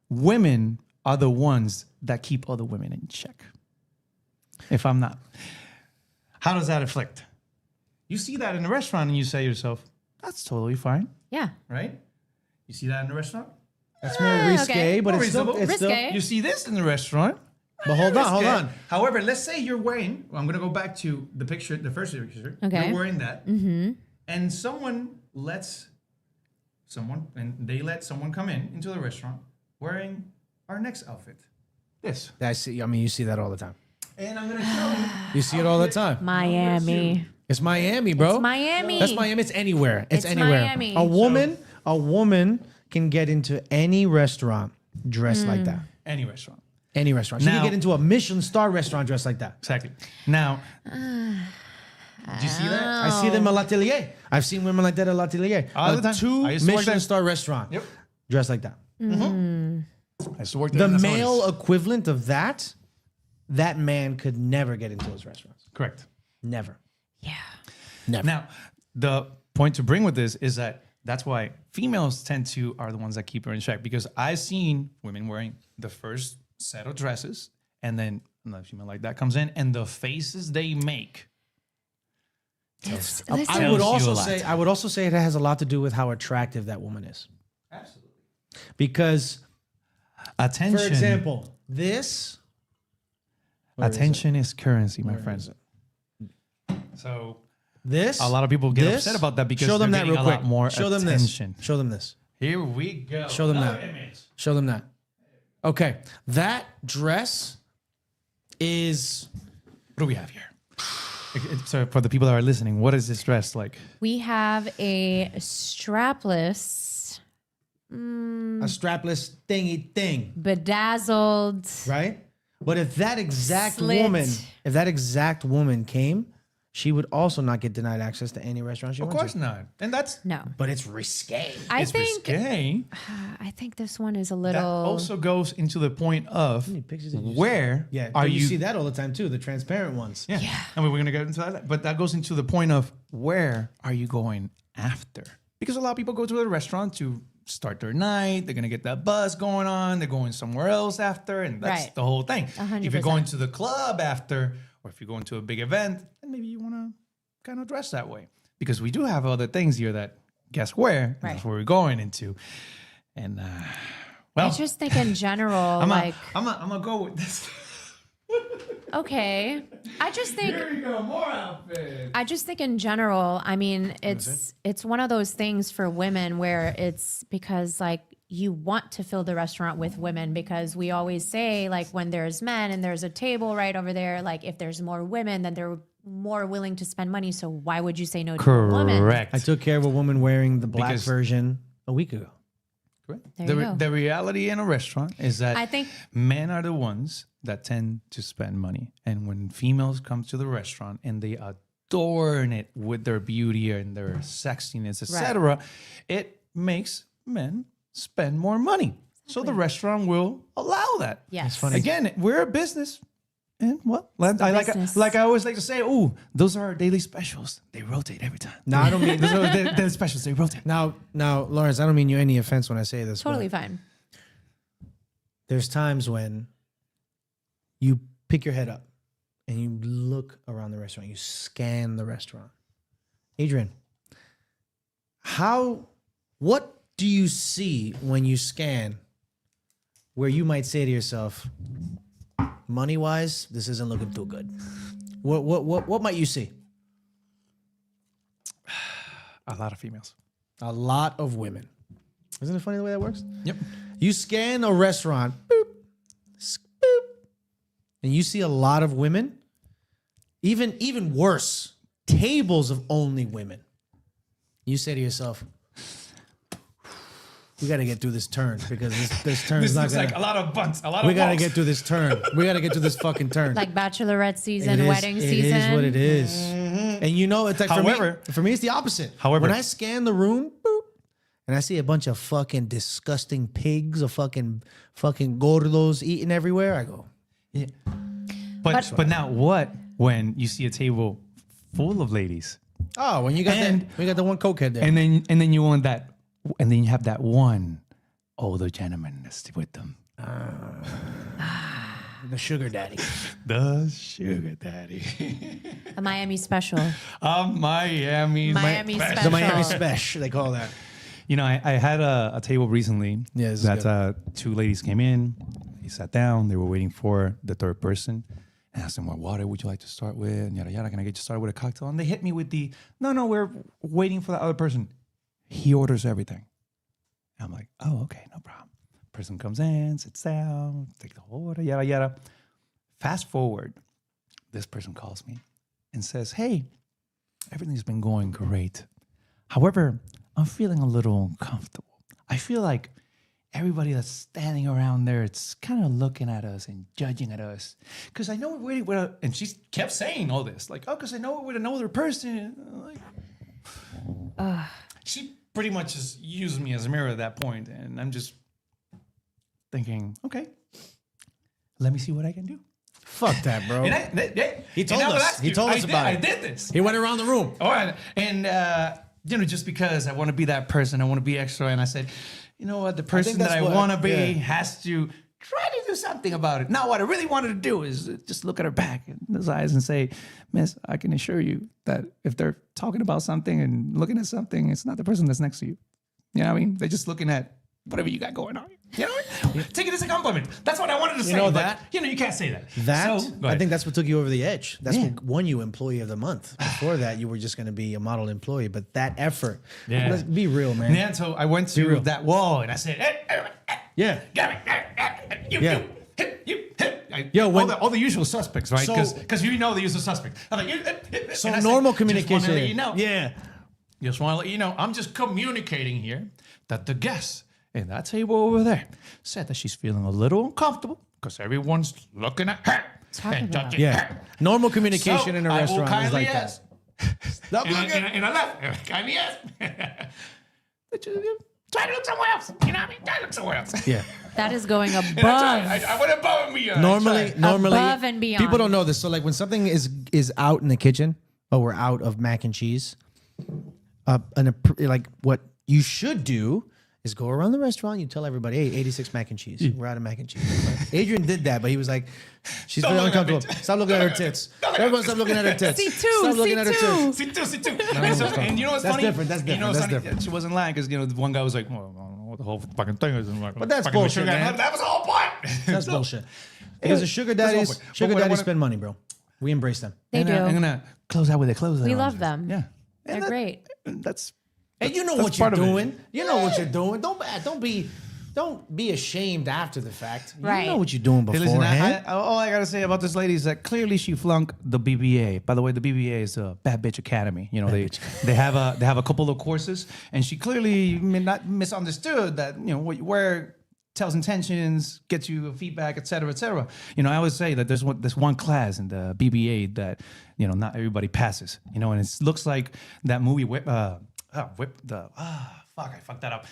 women are the ones that keep other women in check. If I'm not. How does that afflict? You see that in a restaurant and you say to yourself, that's totally fine, Yeah. right? You see that in a restaurant? That's more risque, okay. but More it's still, reasonable. it's still. Risque. You see this in the restaurant. But hold on, hold Okay. on. However, let's say you're wearing. Well, I'm going to go back to the picture, the first picture. Okay. You're wearing that, and someone lets someone, and they let someone come into the restaurant wearing our next outfit. This, I see. I mean, you see that all the time. and I'm going to show you. You see it all the time. Miami. It's Miami, bro. It's Miami. That's Miami. It's anywhere. It's, It's anywhere. Miami. A woman can get into any restaurant dressed like that. Any restaurant. Any restaurant. She Now- can get into a Michelin star restaurant dressed like that. Exactly. Now, do you see that? I see them at L'Atelier. I've seen women like that at L'Atelier. All the time. Two I used to work Michelin there. star restaurant Yep. dressed like that. I used to work there. The and that's how it male is. equivalent of that man could never get into those restaurants. Correct. Never. Yeah. Never. Now, the point to bring with this is that that's why females are the ones that keep her in check because I've seen women wearing the first set of dresses and then another female like that comes in and the faces they make. Listen, I Tells would you also a lot. say it has a lot to do with how attractive that woman is. Absolutely. Because, Attention. for example, this where is it? Attention is currency, my Where friends. is it? So This a lot of people get this, upset about that because show them they're that getting real a lot quick. more Show them attention. this. Show them this. Here we go. Show them Another that. image. Show them that. Okay, that dress is What do we have here? So for the people that are listening, what is this dress like? We have a strapless, a strapless thingy thing, bedazzled. right? But if that exact Slit. woman came she would also not get denied access to any restaurant she Of wants. course not. And that's No. But it's risque. I it's think risque. I think this one is a That little also goes into the point of many pictures did you where Yeah, are you you see that all the time too, the transparent ones. Yeah. I mean, we're going to get into that. But that goes into the point of where are you going after? Because a lot of people go to a restaurant to start their night. They're going to get that buzz going on. They're going somewhere else after. And that's Right. the whole thing. 100%. If you're going to the club after, or if you're going to a big event, then maybe you want to kind of dress that way. Because we do have other things here that, guess where? And Right. That's where we're going into. And, well, I just think in general, I'm like, gonna go with this. okay. I just think Here we go, more outfits. I just think in general, I mean, it's one of those things for women where it's because like you want to fill the restaurant with women because we always say like when there's men and there's a table right over there, like if there's more women, then they're more willing to spend money. So why would you say no to a woman? Correct. I took care of a woman wearing the black Because- version a week ago. Correct. There The, you go. the reality in a restaurant is that I think men are the ones that tend to spend money. And when females come to the restaurant and they adorn it with their beauty and their sexiness, etc., it makes men spend more money. So the restaurant will allow that. yes. It's funny. Again, we're a business. And well, I business. like I always like to say, oh, those are our daily specials. They rotate every time. No, I don't mean Those are the specials. They rotate. now, Lawrence, I don't mean you any offense when I say this. Totally but fine. there's times when you pick your head up and you look around the restaurant, you scan the restaurant. Adrian, what do you see when you scan where you might say to yourself, money wise, this isn't looking too good? What might you see? A lot of females. A lot of women. Isn't it funny the way that works? Yep. You scan a restaurant, boop, boop, and you see a lot of women. Even worse, tables of only women. You say to yourself, we got to get through this turn because this turn This is not looks going like a lot of bunts. A lot we of got to walks. get through this turn. We got to get through this fucking turn. Like bachelorette season, It is- wedding season. It is what it is. And you know, it's like However- for me, it's the opposite. However- when I scan the room, boop, and I see a bunch of fucking disgusting pigs or fucking gordos eating everywhere, I go, Yeah. But now what when you see a table full of ladies oh, when you got the one cokehead there. and then you want that and then you have that one older gentleman that's with them. The sugar daddy. The sugar daddy. A Miami special. Miami Miami special. special. The Miami Spesh, they call that. You know, I had a table recently Yeah, this is that two ladies came in. They sat down. They were waiting for the third person. And I asked them, what water would you like to start with? And yada, yada. Can I get you started with a cocktail? And they hit me with no, we're waiting for the other person. He orders everything. And I'm like, oh, okay, no problem. Person comes in, sits down, take the whole order, yada, yada. Fast forward, this person calls me and says, hey, everything's been going great. However, I'm feeling a little uncomfortable. I feel like everybody that's standing around there, it's kind of looking at us and judging at us. Because I know we're waiting with and she kept saying all this, like, oh, because I know we're with another person. Like, she pretty much just used me as a mirror at that point, and I'm just thinking, okay, let me see what I can do. Fuck that, bro. And He told us. He told us about I it. did this. He went around the room. All right. And, just because I want to be that person, I want to be extra. And I said, you know what? The person that that's I what- want to be yeah. has to try to do something about it. Now, what I really wanted to do is just look at her back in those eyes and say, Miss, I can assure you that if they're talking about something and looking at something, it's not the person that's next to you. You know what I mean? They're just looking at whatever you got going on. You know what I mean? Take it as a compliment. That's what I wanted to say. know but, that? you can't say that. That, So, go I ahead. think that's what took you over the edge. That's Yeah. what won you Employee of the Month. Before that, you were just going to be a model employee. But that effort, Yeah. let's be real, man. Yeah, so I went to real. that wall and I said, Yeah. You, Yeah. I, Yo, when- all the usual suspects, right? So- Because you know the usual suspects. I'm like, So and I said, normal Just communication. want to let you know. Yeah. Just want to let you know. I'm just communicating here that the guest in that table over there said that she's feeling a little uncomfortable because everyone's looking at her. talking about? Yeah. Normal communication So, in a I will restaurant is kindly like that. ask. Stop looking. And I left. Kindly ask. Try to look somewhere else. You know what I mean? Try to look somewhere else. Yeah. That is going And above. I went above and beyond. Normally, Above and beyond. people don't know this. So like when something is out in the kitchen, oh, we're out of mac and cheese. Like what you should do is go around the restaurant. You tell everybody, hey, 86 mac and cheese. We're out of mac and cheese. Right? Adrian did that, but he was like, she's very uncomfortable. Stop looking at her tits. Everyone stop looking at her tits. C2, Stop looking at her tits. See too. And you know what's That's funny? different. That's You know different. what's That's funny? different. She wasn't lying because the one guy was like, well, I don't know what the whole fucking thing is. But that's bullshit, man. That was the whole point. That's bullshit. Because the sugar daddies, spend money, bro. We embrace them. They do. I'm gonna close out with a close. We love them. Yeah, They're great. That's And you know that's what you're part of it. doing. You know what you're doing. Don't be ashamed after the fact. You Right. know what you're doing Hey, listen, beforehand. all I gotta say about this lady is that clearly she flunked the BBA. By the way, the BBA is a Bad Bitch Academy. You know, they have a couple of courses, and she clearly not misunderstood that what you wear tells intentions, gets you feedback, et cetera, et cetera. You know, I always say that there's one class in the BBA that not everybody passes. And it looks like that movie I fucked that up.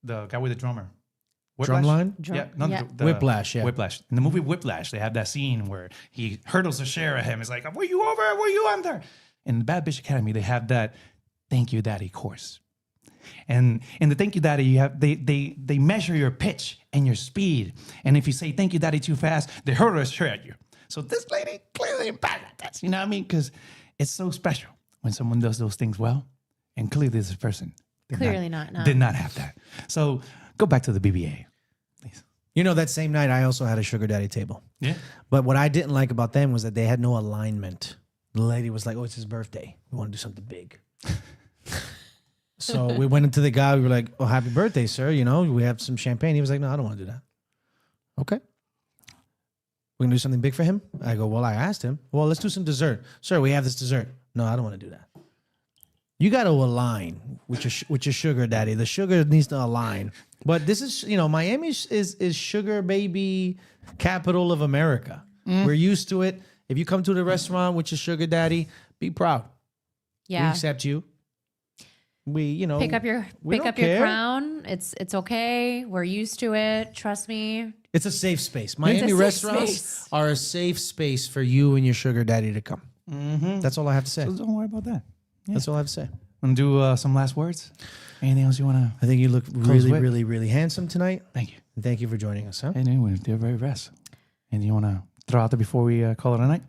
The guy with the drummer. Whiplash? Drumline? Yeah, no, Yeah. Whiplash, yeah. Whiplash. In the movie Whiplash, they have that scene where he hurdles the chair at him. It's like, were you over? Were you under? In the Bad Bitch Academy, they have that Thank You Daddy course. And in the Thank You Daddy, you have they measure your pitch and your speed. And if you say Thank You Daddy too fast, they hurdle a chair at you. So this lady clearly bad at that. You know what I mean? Because it's so special when someone does those things well. And clearly this person Clearly not. No. did not have that. So go back to the BBA, please. That same night I also had a sugar daddy table. Yeah. But what I didn't like about them was that they had no alignment. The lady was like, oh, it's his birthday. We want to do something big. So we went into the guy. We were like, oh, happy birthday, sir. We have some champagne. He was like, no, I don't want to do that. Okay. We're going to do something big for him? I go, well, I asked him. Well, let's do some dessert. Sir, we have this dessert. No, I don't want to do that. You got to align with your sugar daddy. The sugar needs to align. But this is, Miami is sugar baby capital of America. We're used to it. If you come to the restaurant with your sugar daddy, be proud. We Yeah. accept you. We, Pick up your crown. It's okay. We're used to it. Trust me. It's a safe space. Miami safe restaurants space. are a safe space for you and your sugar daddy to come. That's all I have to say. So don't worry about that. That's all I have to say. Want to do some last words? Anything else you want to? I think you look really, with? really, really handsome tonight. Thank you. And thank you for joining us, huh? Hey, anyway, do your very best. And you want to throw out there before we call it a night?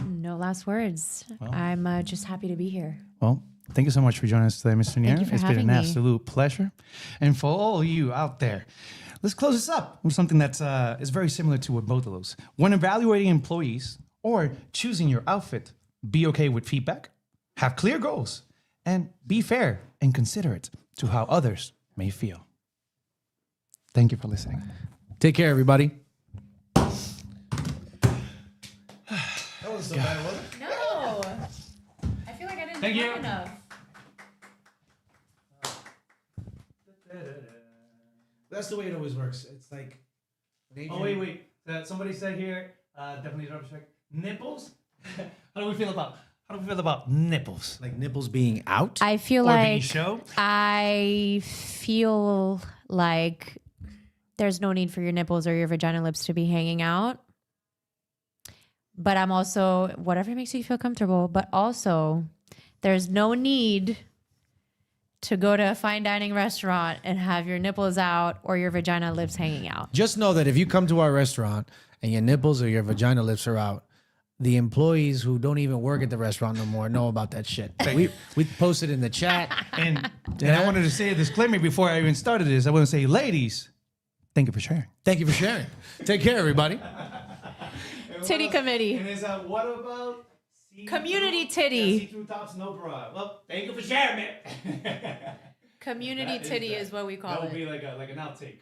No last words. I'm just happy to be here. Well, thank you so much for joining us today, Mr. Nier. you for It's been having an me. absolute pleasure. And for all of you out there, let's close this up with something that's is very similar to what both of those. When evaluating employees or choosing your outfit, be okay with feedback, have clear goals, and be fair and considerate to how others may feel. Thank you for listening. Take care, everybody. That was so bad, wasn't it? No. I feel like I didn't Thank do you. enough. That's the way it always works. It's like. Oh, wait. Somebody said here, definitely double check. Nipples? How do we feel about nipples? Like nipples being out. I feel Or being like shown? I feel like there's no need for your nipples or your vagina lips to be hanging out. But I'm also, whatever makes you feel comfortable, but also there's no need to go to a fine dining restaurant and have your nipples out or your vagina lips hanging out. Just know that if you come to our restaurant and your nipples or your vagina lips are out, the employees who don't even work at the restaurant no more know about that shit. We posted in the chat. And I wanted to say a disclaimer before I even started this. I want to say, ladies, thank you for sharing. Thank you for sharing. Take care, everybody. Titty committee. And is what about Community titty. see-through tops, no bra. Well, thank you for sharing it. Community titty is what we call That it. would be like an outtake.